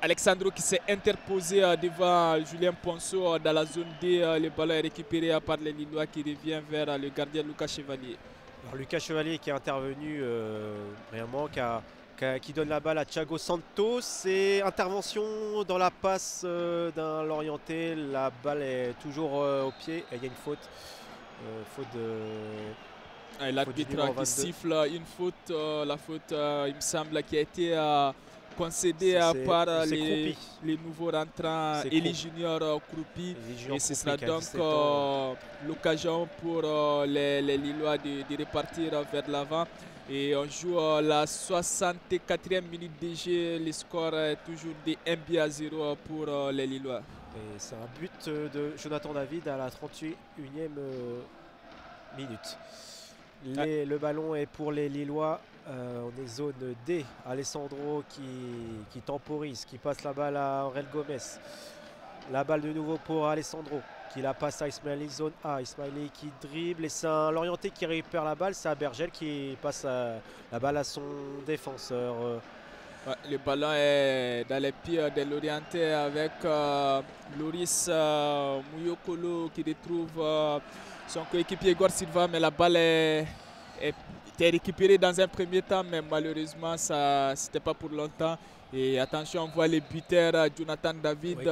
Alexandro qui s'est interposé devant Julien Ponceau dans la zone D. Le ballon est récupéré par les Lillois qui revient vers le gardien Lucas Chevalier. Alors, Lucas Chevalier qui est intervenu vraiment, qui donne la balle à Thiago Santos. C'est intervention dans la passe d'un Lorientais. La balle est toujours au pied et il y a une faute. Faute de. L'arbitre qui siffle une faute, la faute, il me semble, qui a été concédée par les nouveaux rentrants, Eli Junior Kroupi. Et ce sera donc l'occasion pour les Lillois de repartir vers l'avant. Et on joue la 64e minute de jeu. Le score est toujours de 1-0 pour les Lillois. Et c'est un but de Jonathan David à la 31e minute. Le ballon est pour les Lillois. On est zone D. Alessandro qui temporise, qui passe la balle à Aurel Gomez. La balle de nouveau pour Alessandro qui la passe à Ismaili, zone A. Ismaili qui dribble et c'est un Lorientais qui récupère la balle. C'est Abergel qui passe la balle à son défenseur. Ouais, le ballon est dans les pieds des Lorientais avec Loris Mouyokolo qui retrouve son coéquipier Igor Silva, mais la balle était récupérée dans un premier temps, mais malheureusement ça c'était pas pour longtemps. Et attention, on voit les buteurs Jonathan David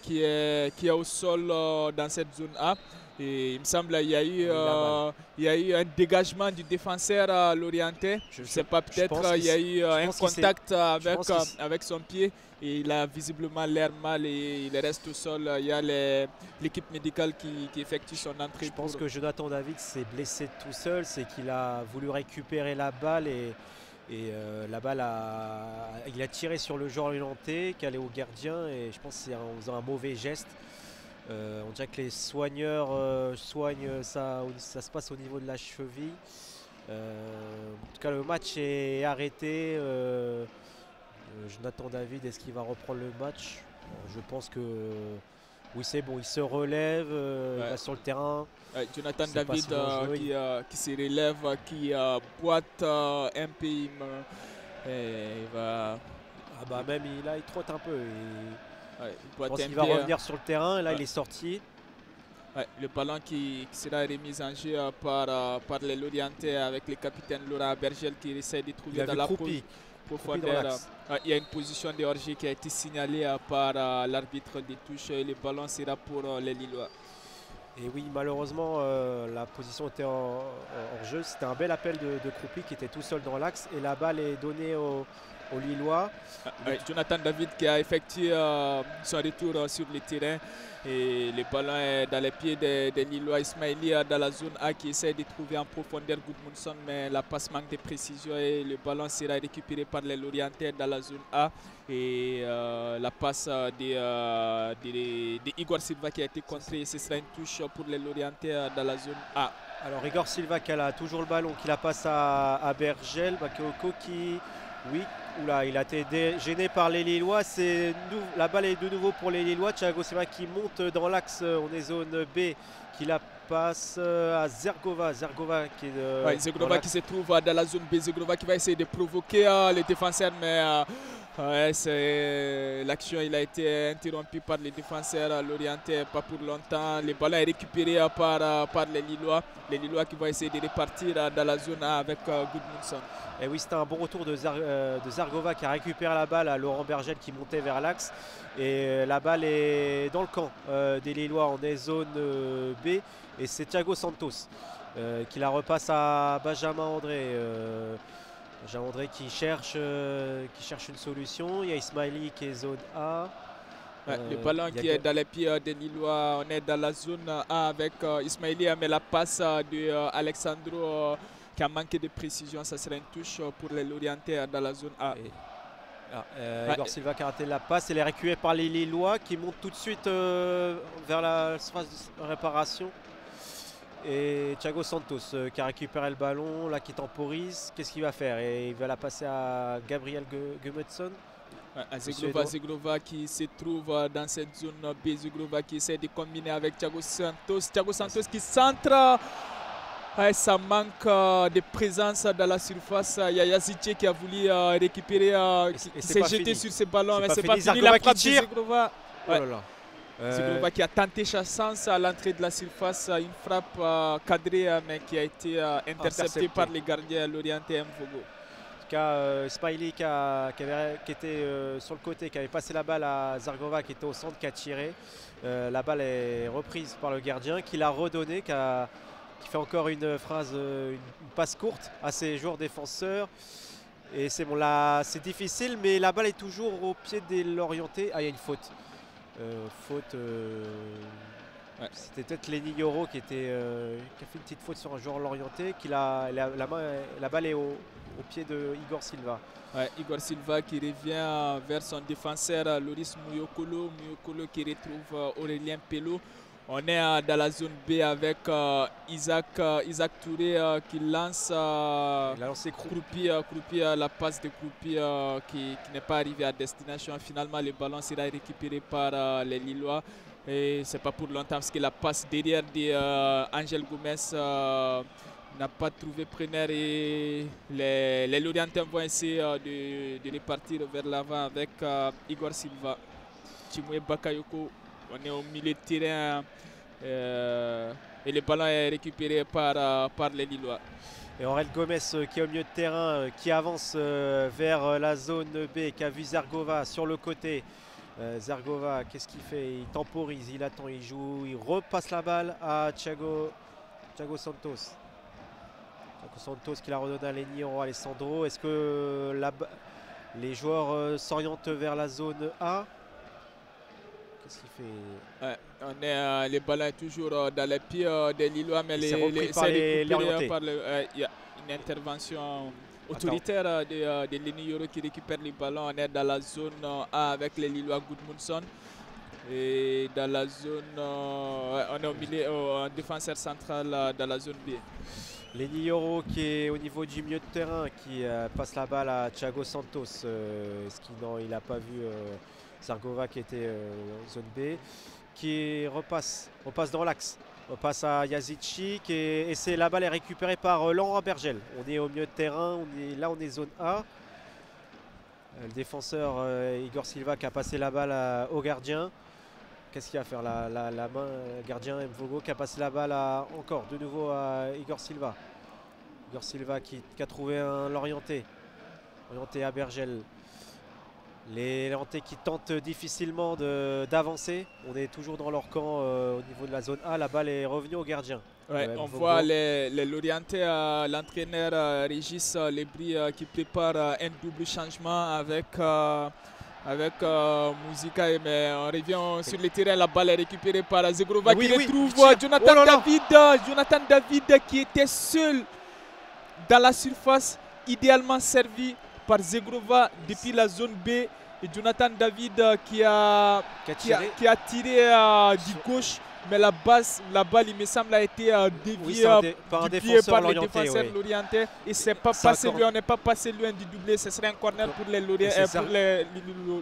qui est au sol dans cette zone A. Et il me semble qu'il y a eu un dégagement du défenseur Lorientais. Je ne sais pas, peut-être il y a eu un contact avec son pied. Et il a visiblement l'air mal et il reste au sol. Il y a l'équipe médicale qui effectue son entrée. Je pense que Jonathan David s'est blessé tout seul. C'est qu'il a voulu récupérer la balle et la balle il a tiré sur le joueur lorientais qui allait au gardien. Et je pense qu'en faisant un mauvais geste. On dirait que les soigneurs soignent ça se passe au niveau de la cheville. En tout cas, le match est arrêté. Jonathan David, est-ce qu'il va reprendre le match? Je pense que oui, c'est bon, il se relève, il va sur le terrain. Jonathan David qui se relève, qui boite un peu. Il va... Ah bah même il trotte un peu. Je pense qu'il va revenir sur le terrain et là il est sorti. Le ballon qui sera remis en jeu par les Lorientais avec le capitaine Laurent Bergel qui essaie de trouver dans la profondeur. Il y a une position de hors-jeu qui a été signalée par l'arbitre des touches et le ballon sera pour les Lillois. Et oui, malheureusement, la position était hors jeu. C'était un bel appel de Kroupi qui était tout seul dans l'axe et la balle est donnée aux Lillois. Jonathan David qui a effectué son retour sur le terrain et le ballon est dans les pieds des Lillois. Ismaili dans la zone A qui essaie de trouver en profondeur Goodmanson, mais la passe manque de précision et le ballon sera récupéré par les Lorientais dans la zone A et la passe de Igor Silva qui a été contrée. Ce sera une touche pour les Lorientais dans la zone A. Alors Igor Silva qui a toujours le ballon, qui la passe à Bergel, Bakayoko qui... Oui, oula, il a été gêné par les Lillois. La balle est de nouveau pour les Lillois. Thiago Silva qui monte dans l'axe. On est zone B, qui la passe à Zergova. Zergova qui se trouve dans la zone B. Zergova qui va essayer de provoquer les défenseurs, mais l'action a été interrompue par les défenseurs Lorientais, pas pour longtemps. Le ballon est récupéré par les Lillois. Les Lillois qui vont essayer de repartir dans la zone A avec Goodmanson. Et oui, c'était un bon retour de Zergova qui a récupéré la balle à Laurent Bergel qui montait vers l'axe. Et la balle est dans le camp des Lillois. On est zone B. Et c'est Thiago Santos qui la repasse à Benjamin André. Benjamin André qui cherche une solution. Il y a Ismaili qui est zone A. Le ballon qui est dans les pieds des Lillois. On est dans la zone A avec Ismaili, mais la passe de Alexandro qui a manqué de précision. Ça serait une touche pour les Lorientais dans la zone A. Igor Silva qui a raté la passe. Elle est récupérée par les Lillois qui montent tout de suite vers la surface de réparation. Et Thiago Santos qui a récupéré le ballon, là qui temporise. Qu'est-ce qu'il va faire? Et il va la passer à Gabriel Gudmundsson. Zegrova qui se trouve dans cette zone B. Zegrova qui essaie de combiner avec Thiago Santos. Thiago Santos qui centre. Ça manque de présence dans la surface. Il y a Yazice qui a voulu récupérer, qui s'est jeté sur ce ballon, mais c'est pas fini. La frappe de Zegrova. Zegrova qui a tenté sa chance à l'entrée de la surface, une frappe cadrée mais qui a été interceptée par les gardiens Lorientais Mvogo. Smiley qui était sur le côté, qui avait passé la balle à Zargova qui était au centre, qui a tiré. La balle est reprise par le gardien qui l'a redonnée, qui fait encore une passe courte à ses joueurs défenseurs. Et c'est bon, là c'est difficile, mais la balle est toujours au pied des Lorientais. Ah, il y a une faute. Ouais. C'était peut-être Lenny Yoro qui a fait une petite faute sur un joueur Lorientais. La balle est au pied de Igor Silva. Ouais, Igor Silva qui revient vers son défenseur Loris Mouyokolo. Mouyokolo qui retrouve Aurélien Pello. On est dans la zone B avec Isaac Touré qui lance Croupi, la passe de Croupi qui n'est pas arrivée à destination. Finalement, le ballon sera récupéré par les Lillois. Et c'est pas pour longtemps parce que la passe derrière d'Angel Gomez n'a pas trouvé preneur et les Lorientins vont essayer de repartir vers l'avant avec Igor Silva. Chimoué Bakayoko, on est au milieu de terrain et le ballon est récupéré par les Lillois. Et Aurel Gomez qui est au milieu de terrain, qui avance vers la zone B, qui a vu Zargova sur le côté. Zargova, qu'est-ce qu'il fait? Il temporise, il attend, il joue, il repasse la balle à Thiago Santos. Thiago Santos qui la redonne à Lenny Alessandro. Est-ce que les joueurs s'orientent vers la zone A? Qu'est-ce qu'il fait? Ouais, le ballon est toujours dans les pieds des Lillois, mais il y a une intervention autoritaire de Lenny Yoro qui récupère le ballon. On est dans la zone A avec les Lillois Goodmundson. Et dans la zone, on est au milieu, en défenseur central dans la zone B. Lenny Yoro qui est au niveau du milieu de terrain, qui passe la balle à Thiago Santos. Il n'a pas vu Zargova qui était en zone B. Qui repasse dans l'axe. On passe à Yazidchik et la balle est récupérée par Laurent Bergel. On est au milieu de terrain, on est zone A. Le défenseur Igor Silva qui a passé la balle au gardien. Qu'est-ce qu'il va faire la main gardien Mvogo qui a passé la balle encore de nouveau à Igor Silva. Igor Silva qui a trouvé un Lorientais à Bergel. Les Lorientais qui tentent difficilement d'avancer. On est toujours dans leur camp au niveau de la zone A. La balle est revenue au gardien. Ouais, on voit les Lorientais, l'entraîneur Régis Lebris qui prépare un double changement avec Mouzika. Mais on revient sur le terrain. La balle est récupérée par Zegrova qui retrouve Jonathan David qui était seul dans la surface, idéalement servi par Zegrova depuis la zone B. Et Jonathan David qui a tiré du gauche, mais la balle, il me semble, a été déviée par le défenseur Lorientais. Et on n'est pas passé loin du doublé. Ce serait un corner pour les Lorientais.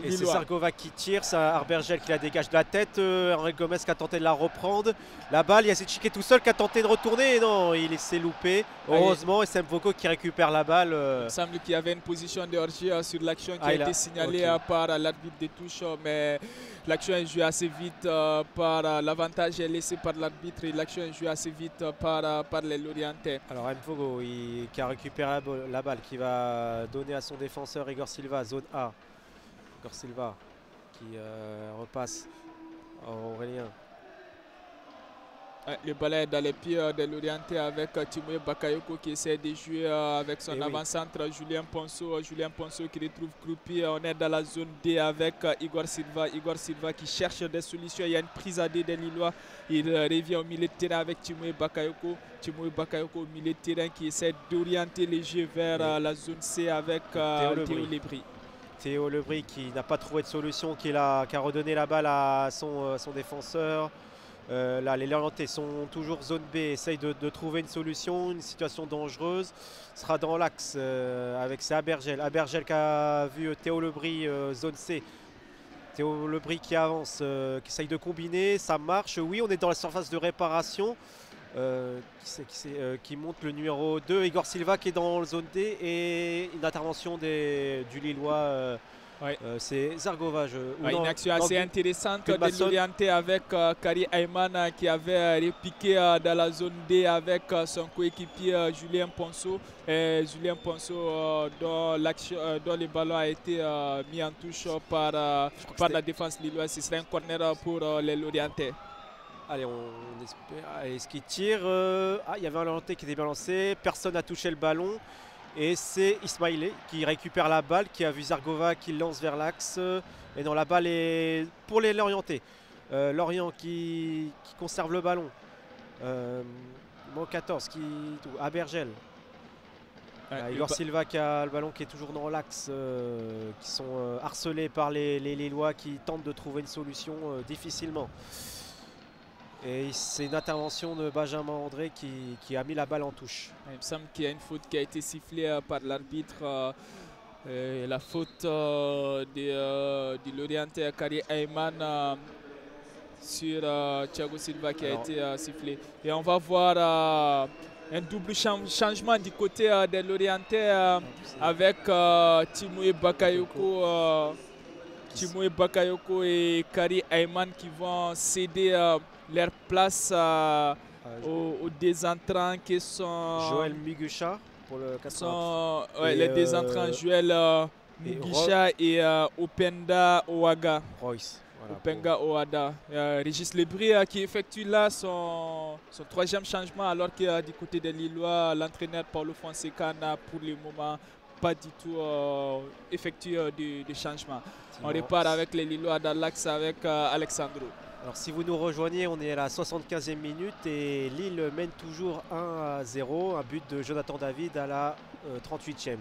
Et c'est Zargova qui tire, c'est Arbergel qui la dégage de la tête. Henri Gomez qui a tenté de la reprendre. La balle, il y a Chiquet tout seul qui a tenté de retourner. Et non, il s'est loupé. Heureusement, et c'est Mvogo qui récupère la balle. Il me semble qu'il y avait une position de hors-jeu sur l'action qui a été signalée par l'arbitre de touche. Mais l'action est jouée assez vite par l'avantage est laissé par l'arbitre et l'action est jouée assez vite par les Lorientais. Alors Mvogo qui a récupéré la balle, qui va donner à son défenseur Igor Silva, zone A. Igor Silva qui repasse à Aurélien. Le ballon est dans les pieds des Lorientais avec Timoué Bakayoko qui essaie de jouer avec son avant-centre Julien Ponceau qui retrouve Croupi. On est dans la zone D avec Igor Silva qui cherche des solutions. Il y a une prise à deux des Lillois. Il revient au milieu de terrain avec Timoué Bakayoko au milieu de terrain qui essaie d'orienter les jeux vers la zone C avec Théo Lebris. Théo Lebris qui n'a pas trouvé de solution, qui a redonné la balle à son défenseur. Là, les Lorientais sont toujours zone B, essayent de trouver une solution, une situation dangereuse. Sera dans l'axe avec Abergel. Abergel qui a vu Théo Lebris, zone C. Théo Lebris qui avance, qui essaye de combiner, ça marche. Oui, on est dans la surface de réparation. Qui monte le numéro 2, Igor Silva qui est dans la zone D et une intervention du Lillois Ouais. C'est Zargova. Une action assez intéressante de Gudmundsson. l'orienté avec Kari Ayman qui avait repiqué dans la zone D avec son coéquipier Julien Ponceau. Julien Ponceau dont le ballon a été mis en touche par la défense lilloise. Ce serait un corner pour les Lorientais. Allez, on espère. Allez, ce qui tire. Il y avait un Lorientais qui était bien lancé. Personne n'a touché le ballon. Et c'est Ismailé qui récupère la balle, qui a vu Zargova qui lance vers l'axe. Et non, la balle est pour les Lorientais. Lorient qui conserve le ballon. Mon 14 qui. Abergel. Igor Silva qui a le ballon qui est toujours dans l'axe. Qui sont harcelés par les Lillois qui tentent de trouver une solution difficilement. Et c'est une intervention de Benjamin André qui a mis la balle en touche. Il me semble qu'il y a une faute qui a été sifflée par l'arbitre. La faute du Lorientais Kari Ayman sur Thiago Silva qui a été sifflée. Et on va voir un double changement du côté des Lorientais avec Timoué Bakayoko et Kari Ayman qui vont céder leur place aux désentrants qui sont Joël Mugucha pour le 88. Les désentrants Joël Mugucha et Openda Owaga. Royce. Voilà, Openga Oada. Régis Lebris qui effectue là son troisième changement alors que du côté des Lillois, l'entraîneur Paulo Fonseca n'a pour le moment pas du tout effectué de changement. On repart avec les Lillois dans l'axe avec Alexandro. Alors si vous nous rejoignez, on est à la 75e minute et Lille mène toujours 1-0, un but de Jonathan David à la 38e.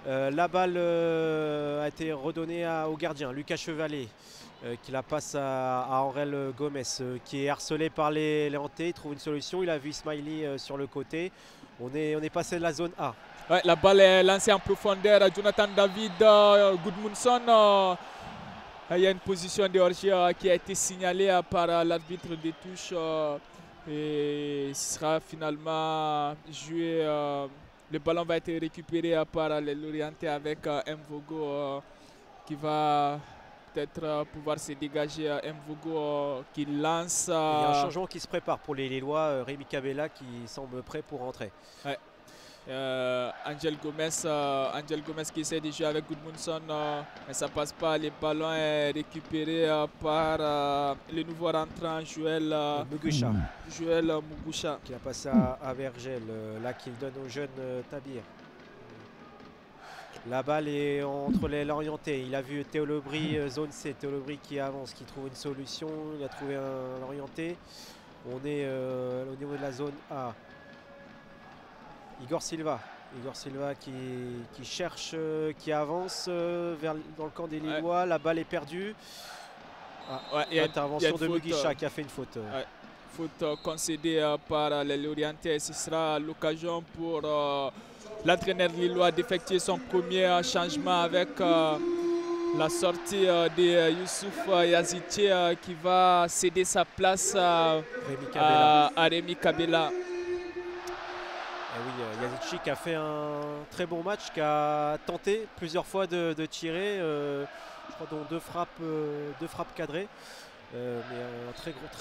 La balle a été redonnée au gardien, Lucas Chevalet, qui la passe à Aurel Gomez, qui est harcelé par les Hantais. Il trouve une solution, il a vu Ismaili sur le côté. On est passé de la zone A. Ouais, la balle est lancée en profondeur. Jonathan David, Gudmundsson. Il y a une position de hors-jeu qui a été signalée par l'arbitre de touche. Et ce sera finalement joué. Le ballon va être récupéré par les Lorientais avec Mvogo qui va peut-être pouvoir se dégager. Mvogo qui lance. Il y a un changement qui se prépare pour les Lillois. Rémi Cabella qui semble prêt pour rentrer. Ouais. Angel Gomez qui essaie de jouer avec Gudmundsson, mais ça passe pas. Le ballon est récupéré par le nouveau rentrant Joël Mugucha qui a passé à Vergel, là qu'il donne au jeune Tabir. La balle est entre les Lorientais. Il a vu Théo Lebris, zone C. Théo Lebris qui avance, qui trouve une solution. Il a trouvé un Lorientais. On est au niveau de la zone A. Igor Silva qui cherche, qui avance dans le camp des Lillois. Ouais. La balle est perdue. Intervention de Mugucha qui a fait une faute. Faute concédée par les Lorientais. Ce sera l'occasion pour l'entraîneur lillois d'effectuer son premier changement avec la sortie de Youssouf Yazidji qui va céder sa place à Rémi Kabela. Oui, Yazidji qui a fait un très bon match, qui a tenté plusieurs fois de tirer, je crois dont deux frappes cadrées. Mais un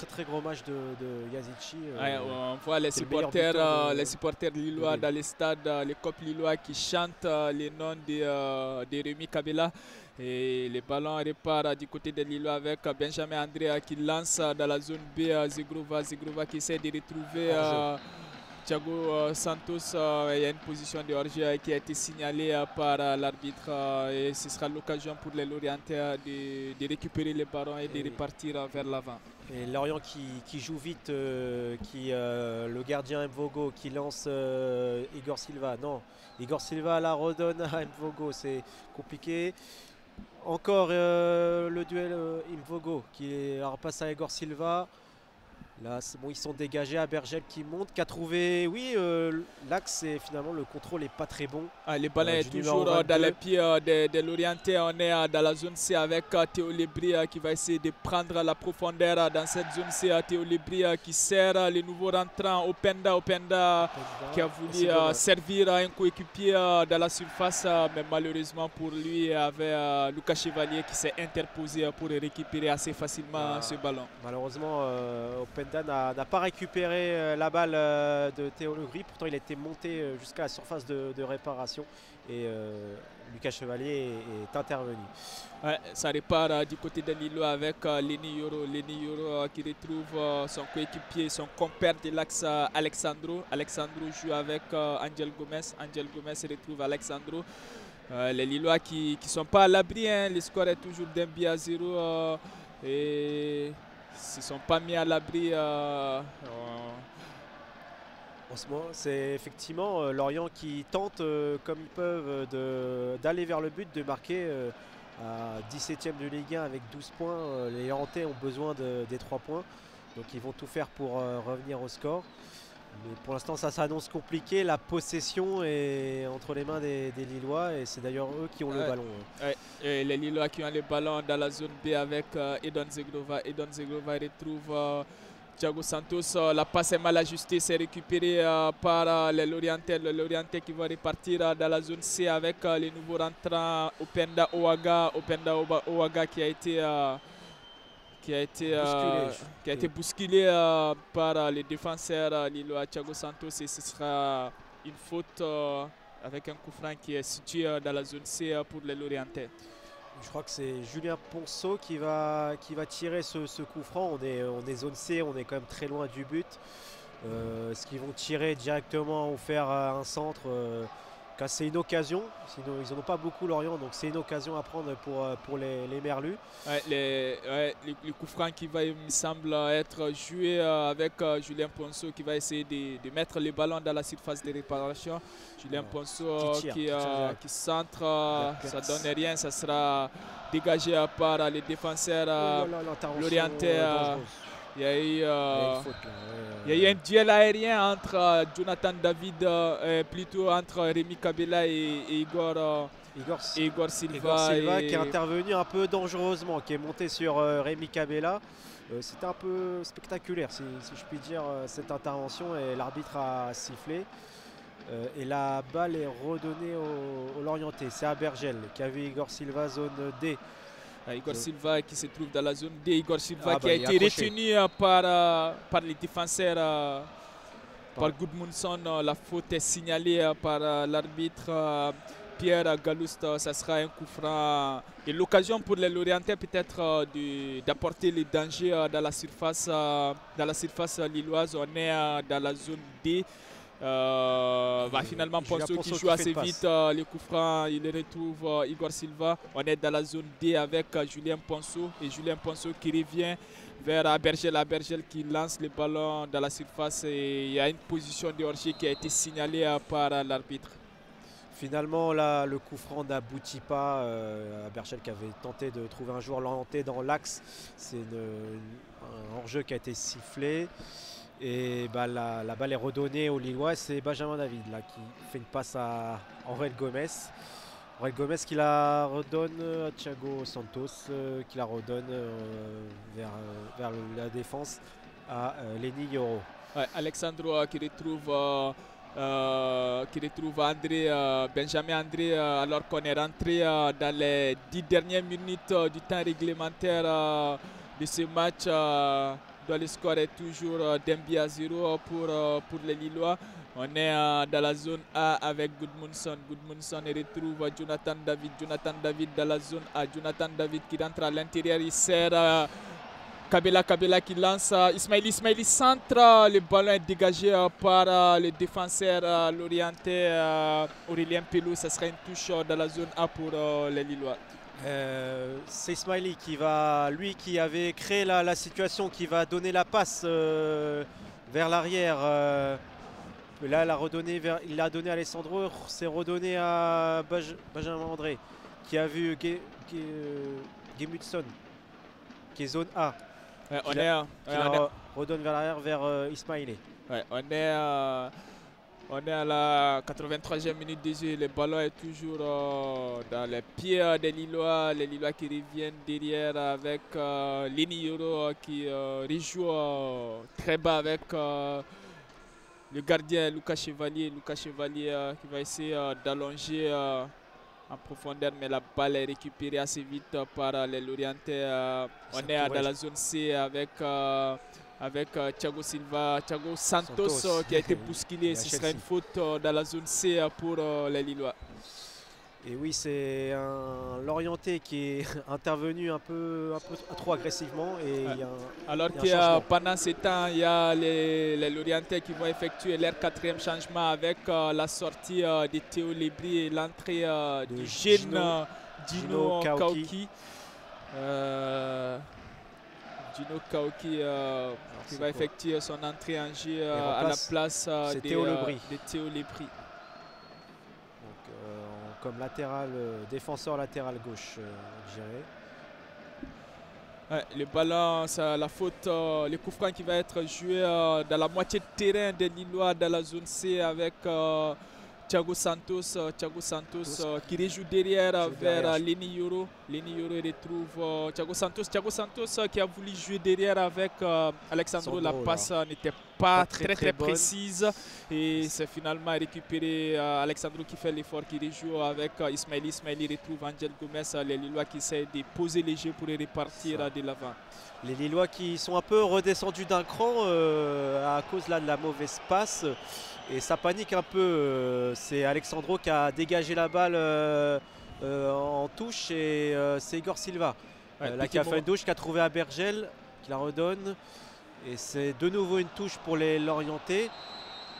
très gros match de Yazidji. On voit les supporters lillois dans les stades, les copes lillois qui chantent les noms de Rémi Kabela. Et le ballon repart du côté des Lillois avec Benjamin André qui lance dans la zone B. Zigrova qui essaie de retrouver Thiago Santos. Il y a une position de hors-jeu qui a été signalée par l'arbitre et ce sera l'occasion pour les Lorientais de récupérer les ballons et de repartir vers l'avant. Et Lorient qui joue vite, le gardien Mvogo qui lance Igor Silva. Non, Igor Silva la redonne à Mvogo, c'est compliqué. Encore le duel Mvogo qui passe à Igor Silva. Là, c'est bon, ils sont dégagés. Abergel qui monte, qui a trouvé, oui, l'axe, et finalement le contrôle n'est pas très bon. Le ballon est toujours dans les pieds de l'Orientais. On est dans la zone C avec Théo Lebris qui va essayer de prendre la profondeur dans cette zone C. Théo Lebris qui sert les nouveaux rentrants. Openda qui a voulu servir un coéquipier dans la surface, mais malheureusement pour lui, il y avait Lucas Chevalier qui s'est interposé pour récupérer assez facilement ce ballon. Malheureusement, Openda n'a pas récupéré la balle de Théo Lebris. Pourtant, il était monté jusqu'à la surface de réparation. Et Lucas Chevalier est intervenu. Ouais, ça repart du côté de Lillois avec Lenny Yoro. Lenny Yoro qui retrouve son coéquipier, son compère de l'axe Alexandro. Alexandro joue avec Angel Gomez. Angel Gomez retrouve Alexandro. Les Lillois qui ne sont pas à l'abri. Hein. Le score est toujours d'un but à 0. Et ils ne sont pas mis à l'abri. En ce moment, c'est effectivement Lorient qui tente, comme ils peuvent, d'aller vers le but, de marquer à 17e de Ligue 1 avec 12 points. Les Lorentais ont besoin des 3 points, donc ils vont tout faire pour revenir au score. Mais pour l'instant, ça s'annonce compliqué. La possession est entre les mains des Lillois, et c'est d'ailleurs eux qui ont le ballon. Et les Lillois qui ont le ballon dans la zone B avec Edon Zegrova. Edon Zegrova retrouve Thiago Santos. La passe est mal ajustée, c'est récupéré par les Lorientais. Le Lorientais qui va repartir dans la zone C avec les nouveaux rentrants Openda Owaga. Openda Owaga qui a été bousculé par les défenseurs lillois. Thiago Santos, et ce sera une faute avec un coup franc qui est situé dans la zone C pour les Lorientais. Je crois que c'est Julien Ponceau qui va tirer ce coup franc. On est zone C, on est quand même très loin du but. Est-ce qu'ils vont tirer directement ou faire un centre car c'est une occasion, sinon ils n'en ont pas beaucoup Lorient, donc c'est une occasion à prendre pour les Merlus. Le coup franc qui va, il me semble, être joué avec Julien Ponceau qui va essayer de mettre le ballon dans la surface de réparation. Julien Ponceau qui centre, ça ne donne rien, ça sera dégagé par les défenseurs lorientais. Il y a eu un duel aérien entre Jonathan David, plutôt entre Rémi Kabela et Igor Silva. Qui est intervenu un peu dangereusement, qui est monté sur Rémi Kabela. C'était un peu spectaculaire, si je puis dire, cette intervention, et l'arbitre a sifflé. Et la balle est redonnée au Lorientais. C'est Abergel qui a vu Igor Silva, zone D. Igor Silva qui se trouve dans la zone D. Igor Silva qui a été retenu par les défenseurs, par Gudmundsson. La faute est signalée par l'arbitre Pierre Galoust. Ça sera un coup franc. Et l'occasion pour les Lorientais peut-être d'apporter les dangers dans la surface lilloise. On est dans la zone D. Finalement Ponceau qui joue assez vite le coup franc, il retrouve Igor Silva. On est dans la zone D avec Julien Ponceau, et Julien Ponceau qui revient vers Abergel qui lance le ballon dans la surface, et il y a une position de hors-jeu qui a été signalée par l'arbitre. Finalement là, le coup franc n'aboutit pas. Abergel qui avait tenté de trouver un joueur lorientais dans l'axe, c'est un hors-jeu qui a été sifflé. Et la balle est redonnée au Lillois. C'est Benjamin David là, qui fait une passe à Aurel Gomez. Aurel Gomez qui la redonne à Thiago Santos, qui la redonne vers la défense à Lenny Yoro. Alexandro qui retrouve Benjamin André, alors qu'on est rentré dans les 10 dernières minutes du temps réglementaire de ce match. Le score est toujours d'un but à 0 pour les Lillois. On est dans la zone A avec Gudmundsson. Gudmundsson retrouve Jonathan David. Jonathan David dans la zone A. Jonathan David qui rentre à l'intérieur. Il sert Kabela qui lance. Ismaili centre. Le ballon est dégagé par le défenseur lorientais Aurélien Pelou. Ça sera une touche dans la zone A pour les Lillois. C'est Ismaili qui avait créé la situation, qui va donner la passe vers l'arrière. Là, il l'a donné à Alessandro, c'est redonné à Benjamin André, qui a vu Gudmundsson, qui est zone A. redonne vers l'arrière vers Ismaili. Ouais, on est à la 83e minute de jeu. Le ballon est toujours dans les pieds des Lillois. Les Lillois qui reviennent derrière avec Leni Yoro qui rejoue très bas avec le gardien Lucas Chevalier. Lucas Chevalier qui va essayer d'allonger en profondeur, mais la balle est récupérée assez vite par les Lorientais. On est dans la zone C avec Thiago Santos qui a été bousculé. Ce sera une faute dans la zone C pour les Lillois. Et oui, c'est un Lorientais qui est intervenu un peu trop agressivement. Et Ouais. il y a Alors il y a un que pendant ce temps, il y a les Lorientais qui vont effectuer leur 4e changement avec la sortie de Théo Lebris et l'entrée De du jeune Gino Kauki. Gino Kauki qui va effectuer son entrée en jeu à la place de Théo Lebris. Théo Lebris. Donc, comme latéral, défenseur latéral gauche, je dirais. Ouais, le ballon, la faute, le coup franc qui va être joué dans la moitié de terrain des Lillois dans la zone C avec Thiago Santos qui rejoue derrière vers Leni Yoro. Leni Yoro retrouve Thiago Santos qui a voulu jouer derrière avec Alexandro. La passe n'était pas très précise et c'est finalement récupéré Alexandro qui fait l'effort, qui rejoue avec Ismaili. Ismaili retrouve Angel Gomez. Les Lillois qui essaient de poser les jeux pour repartir de l'avant. Les Lillois qui sont un peu redescendus d'un cran à cause là, de la mauvaise passe. Et ça panique un peu. C'est Alexandro qui a dégagé la balle en touche et c'est Igor Silva là, qui a fait une touche, qui a trouvé à Bergel, qui la redonne. Et c'est de nouveau une touche pour les Lorientais.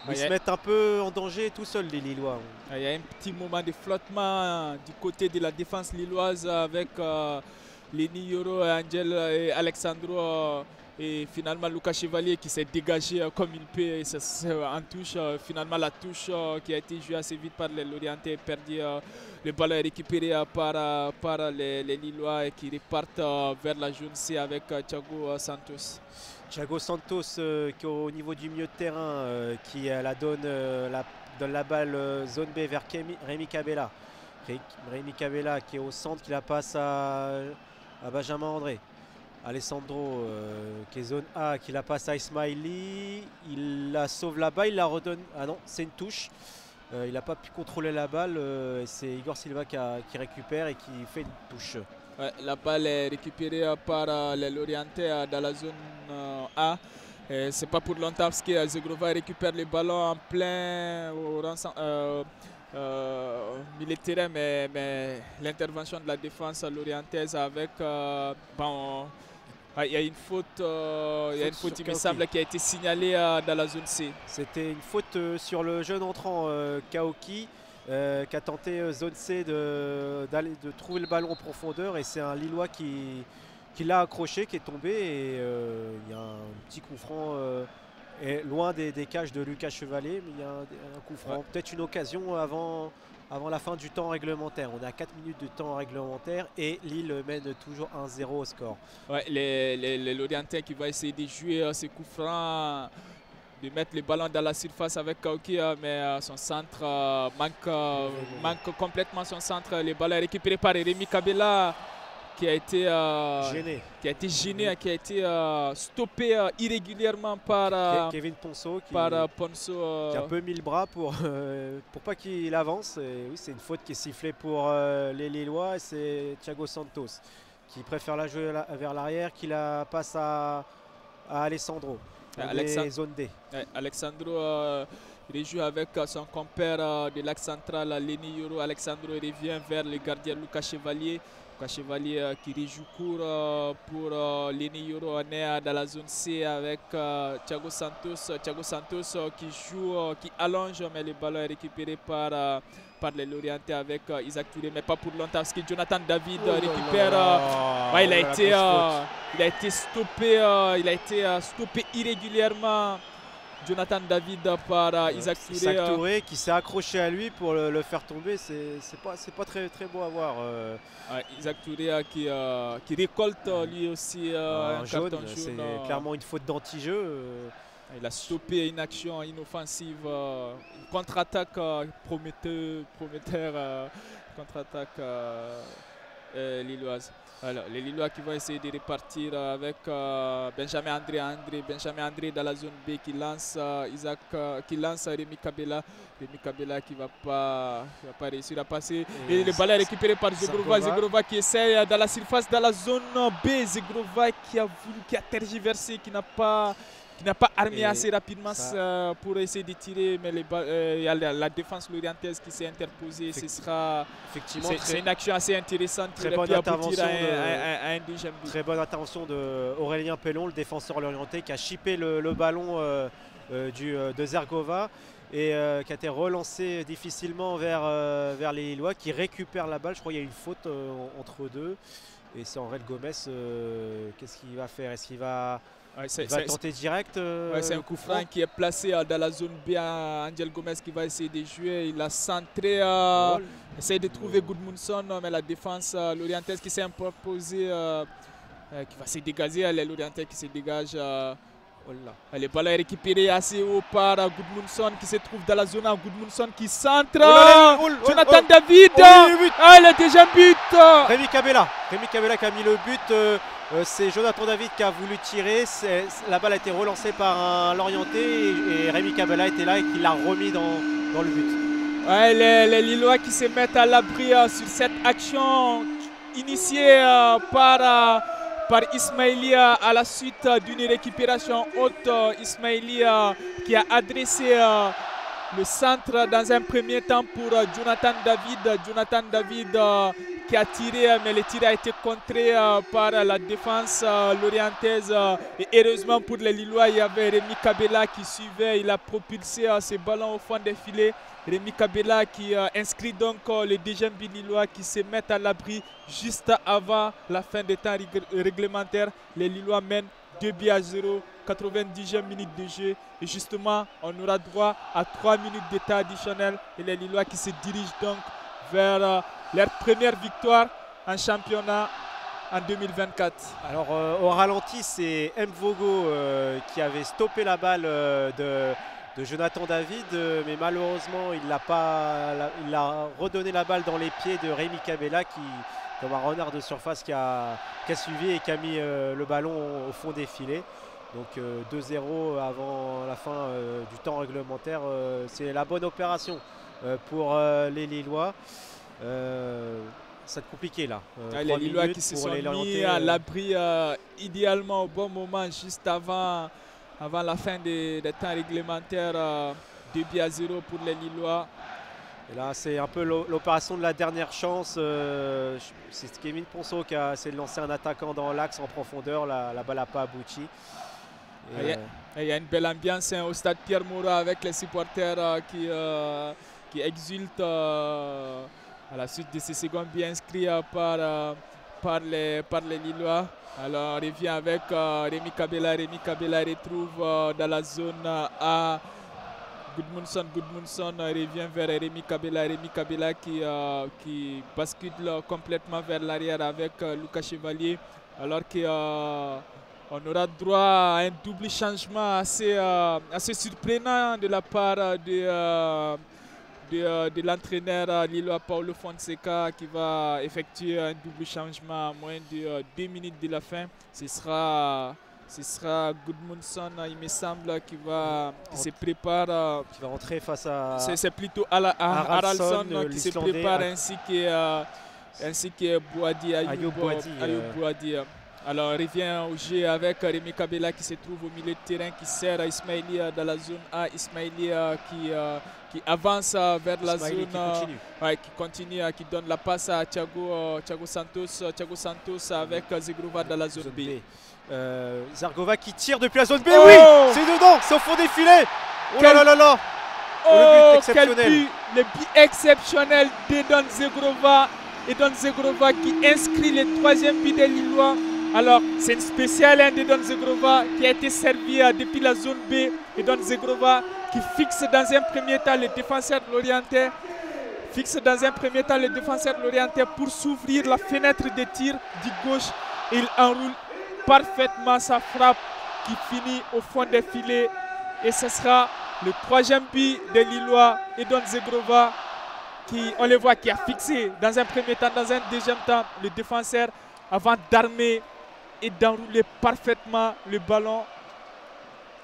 Ils se mettent un peu en danger tout seuls, les Lillois. Il y a un petit moment de flottement du côté de la défense lilloise avec Leni Yoro, Angel et Alexandro. Et finalement Lucas Chevalier qui s'est dégagé comme il peut et en touche. Finalement la touche qui a été jouée assez vite par les Lorientais est perdue. Le ballon est récupéré par les Lillois et qui repartent vers la zone C avec Thiago Santos. Thiago Santos qui est au niveau du milieu de terrain qui donne la balle zone B vers Rémi Cabella. Rémi Cabella qui est au centre, qui la passe à Benjamin André. Alessandro qui est zone A, qui la passe à Ismaili. Il la sauve là-bas, il la redonne. Ah non, c'est une touche. Il n'a pas pu contrôler la balle. C'est Igor Silva qui récupère et qui fait une touche. Ouais, la balle est récupérée par les Lorientais dans la zone A. C'est pas pour longtemps parce que Zegrova récupère le ballon en plein milieu de terrain, mais l'intervention de la défense lorientaise avec il y a une faute, il me semble, qui a été signalée dans la zone C. C'était une faute sur le jeune entrant Kaoki qui a tenté zone C de trouver le ballon en profondeur et c'est un Lillois qui l'a accroché, qui est tombé et il y a un petit coup franc loin des cages de Lucas Chevalier, mais il y a un coup franc, peut-être une occasion avant la fin du temps réglementaire. On est à 4 minutes de temps réglementaire et Lille mène toujours 1-0 au score. Ouais, les Lorientais qui vont essayer de jouer ces coups francs, de mettre le ballon dans la surface avec Kauki, mais son centre manque complètement son centre. Le ballon est récupéré par Rémi Cabella qui a été gêné, qui a été stoppé irrégulièrement par Kevin Ponceau qui a un peu mis le bras pour pas qu'il avance. Et oui, c'est une faute qui est sifflée pour les Lillois et c'est Thiago Santos qui préfère la jouer vers l'arrière, qui la passe à Alessandro. Zone D. Alexandro rejoue avec son compère de l'axe central, Leni Yoro. Alexandro revient vers le gardien Lucas Chevalier. Lucas Chevalier qui rejoue court pour Leni Yoro. On est dans la zone C avec Thiago Santos. Thiago Santos qui joue, qui allonge, mais le ballon est récupéré par les Lorientais avec Isaac Touré, mais pas pour longtemps parce que Jonathan David récupère. Il a été stoppé irrégulièrement Jonathan David par Isaac Touré. Isaac Touré qui s'est accroché à lui pour le faire tomber. C'est pas très beau à voir. Isaac Touré qui récolte lui aussi un jaune. carton jaune. C'est clairement une faute d'anti-jeu. Il a stoppé une action inoffensive, une contre-attaque prometteur, contre-attaque lilloise. Alors, les Lillois qui vont essayer de repartir avec Benjamin André dans la zone B qui lance Rémi Kabela. Rémi Kabela qui va pas réussir à passer. Et le ballon est récupéré par Zegrova. Zegrova qui essaie dans la surface, dans la zone B. Zegrova qui a tergiversé, qui n'a pas armé assez rapidement pour essayer de tirer, mais il y a la défense lorientaise qui s'est interposée. C'est une action assez intéressante qui aurait pu aboutir à un deuxième but. Très bonne intervention d'Aurélien Pellon, le défenseur lorientais, qui a chippé le ballon de Zergova et qui a été relancé difficilement vers les Lillois, qui récupèrent la balle. Je crois qu'il y a une faute entre deux. Et c'est Aurel Gomez. Qu'est-ce qu'il va faire? Est-ce qu'il va... il va tenter direct. C'est un coup franc qui est placé dans la zone B à Angel Gomez qui va essayer de jouer. Il a centré, essaie de trouver Goodmanson, mais la défense lorientaise qui s'est imposée, qui va se dégager. Les Lorientais qui se dégagent. Le ballon est récupéré assez haut par Goodmanson qui se trouve dans la zone. Goodmanson qui centre. Jonathan David. Le deuxième but. Rémi Kabela qui a mis le but. C'est Jonathan David qui a voulu tirer. La balle a été relancée par un Lorientais et Rémi Kabela était là et qui l'a remis dans le but. Les Lillois qui se mettent à l'abri sur cette action initiée par Ismaïlia à la suite d'une récupération haute. Ismaïlia qui a adressé le centre dans un premier temps pour Jonathan David. Jonathan David qui a tiré, mais le tir a été contré par la défense lorientaise. Et heureusement pour les Lillois, il y avait Rémi Kabela qui suivait. Il a propulsé ce ballon au fond des filets. Rémi Kabela qui inscrit donc le deuxième but lillois qui se met à l'abri juste avant la fin des temps réglementaires. Les Lillois mènent 2-0, 90e minute de jeu. Et justement, on aura droit à 3 minutes d'état additionnel. Et les Lillois qui se dirigent donc vers leur première victoire en championnat en 2024. Alors au ralenti, c'est Mvogo qui avait stoppé la balle de Jonathan David, mais malheureusement il a redonné la balle dans les pieds de Rémi Kabela qui, comme un renard de surface, qui a suivi et qui a mis le ballon au fond des filets. Donc 2-0 avant la fin du temps réglementaire, c'est la bonne opération pour les Lillois. Ça va être compliqué là. Les Lillois qui se sont mis à l'abri idéalement au bon moment, juste avant la fin des temps réglementaires. 2-0 pour les Lillois. Et là, c'est un peu l'opération de la dernière chance. C'est Kevin Ponceau qui a essayé de lancer un attaquant dans l'axe en profondeur. La balle n'a pas abouti. Il y a une belle ambiance au stade Pierre-Mauroy avec les supporters qui exultent à la suite de ces secondes bien inscrits par les Lillois. Alors on revient avec Rémi Kabela. Rémi Kabela retrouve dans la zone A Goodmanson revient vers Rémi Kabela. Rémi Kabela qui bascule complètement vers l'arrière avec Lucas Chevalier. Alors qu'on aura droit à un double changement assez surprenant de la part de l'entraîneur lillois Paulo Fonseca qui va effectuer un double changement à moins de 2 minutes de la fin. Ce sera Goodmanson, il me semble, qui se prépare. Qui va rentrer face à... C'est plutôt Haraldsson qui se prépare ainsi que Ayoub Boadi. Alors on revient au jeu avec Rémi Kabela qui se trouve au milieu de terrain, qui sert à Ismaïlia dans la zone A. Ismaïlia qui avance vers la zone, qui continue, qui donne la passe à Thiago Santos. Thiago Santos avec Zegrova dans la zone B. Zergova qui tire depuis la zone B. Oui, c'est dedans, c'est au fond des filets. Oh là là là. Le but exceptionnel. Le but exceptionnel d'Edon Zegrova. Edon Zegrova qui inscrit le 3e but des Lillois Alors, c'est une spéciale d'Edon Zegrova qui a été servie depuis la zone B. Edon Zegrova qui fixe dans un premier temps le défenseur de l'Orientais. Fixe dans un premier temps le défenseur de l'Orientais pour s'ouvrir la fenêtre de tir du gauche. Il enroule parfaitement sa frappe qui finit au fond des filets. Et ce sera le 3e but de Lillois, Edon Zegrova, qui, on le voit, qui a fixé dans un premier temps, dans un deuxième temps, le défenseur avant d'armer et d'enrouler parfaitement le ballon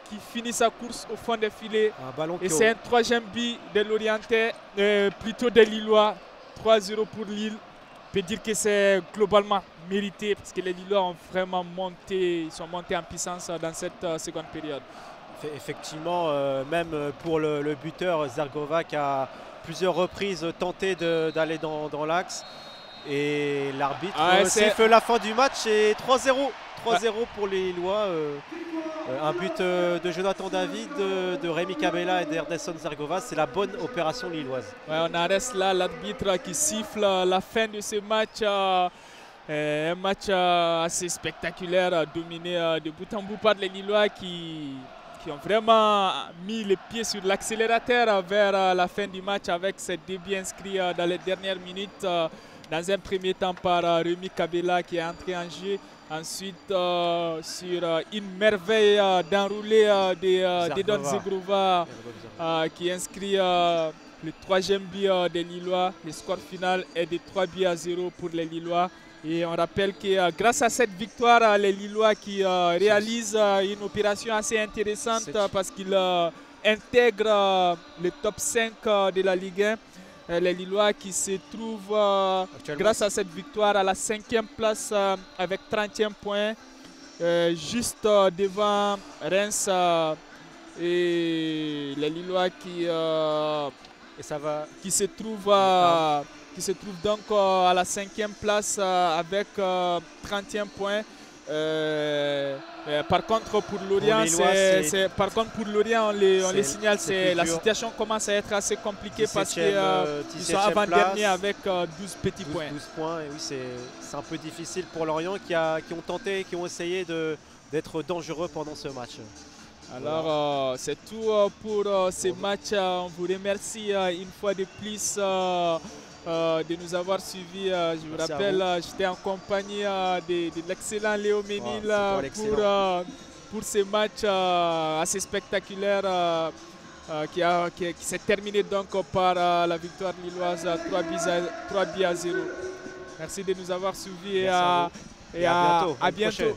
qui finit sa course au fond des filets. Et c'est un 3e but de l'Orientais, plutôt de Lillois, 3-0 pour Lille. On peut dire que c'est globalement mérité parce que les Lillois ont vraiment monté, ils sont montés en puissance dans cette seconde période. Effectivement, même pour le buteur Zergova qui a plusieurs reprises tenté d'aller dans l'axe. Et l'arbitre siffle la fin du match et 3-0. 3-0 pour les Lillois. Un but de Jonathan David, de Rémi Cabella et d'Erderson Zergova. C'est la bonne opération lilloise. Ouais, on arrête là l'arbitre qui siffle la fin de ce match. Un match assez spectaculaire, dominé de bout en bout par les Lillois qui ont vraiment mis les pieds sur l'accélérateur vers la fin du match avec ces débuts inscrits dans les dernières minutes. Dans un premier temps par Rémi Cabella qui est entré en jeu. Ensuite, sur une merveille d'enroulé d'Edon Zegrova qui inscrit le 3e but des Lillois. Le score final est de 3-0 pour les Lillois. Et on rappelle que grâce à cette victoire, les Lillois qui réalisent une opération assez intéressante parce qu'ils intègrent le top 5 de la Ligue 1. Les Lillois qui se trouvent, grâce à cette victoire, à la 5e place avec 30e point, juste devant Reims. Et les Lillois qui se trouvent donc à la 5e place avec 30e point. Par contre pour Lorient, on les signale, la situation commence à être assez compliquée parce qu'ils sont avant-dernier avec 12 petits points. 12 points, et oui, c'est un peu difficile pour Lorient qui ont essayé d'être dangereux pendant ce match. Alors voilà. C'est tout pour ces matchs. On vous remercie une fois de plus de nous avoir suivis. Je vous rappelle, j'étais en compagnie de l'excellent Léo Ménil pour ces matchs assez spectaculaires qui s'est terminé donc par la victoire lilloise 3-0. Merci de nous avoir suivis et à bientôt.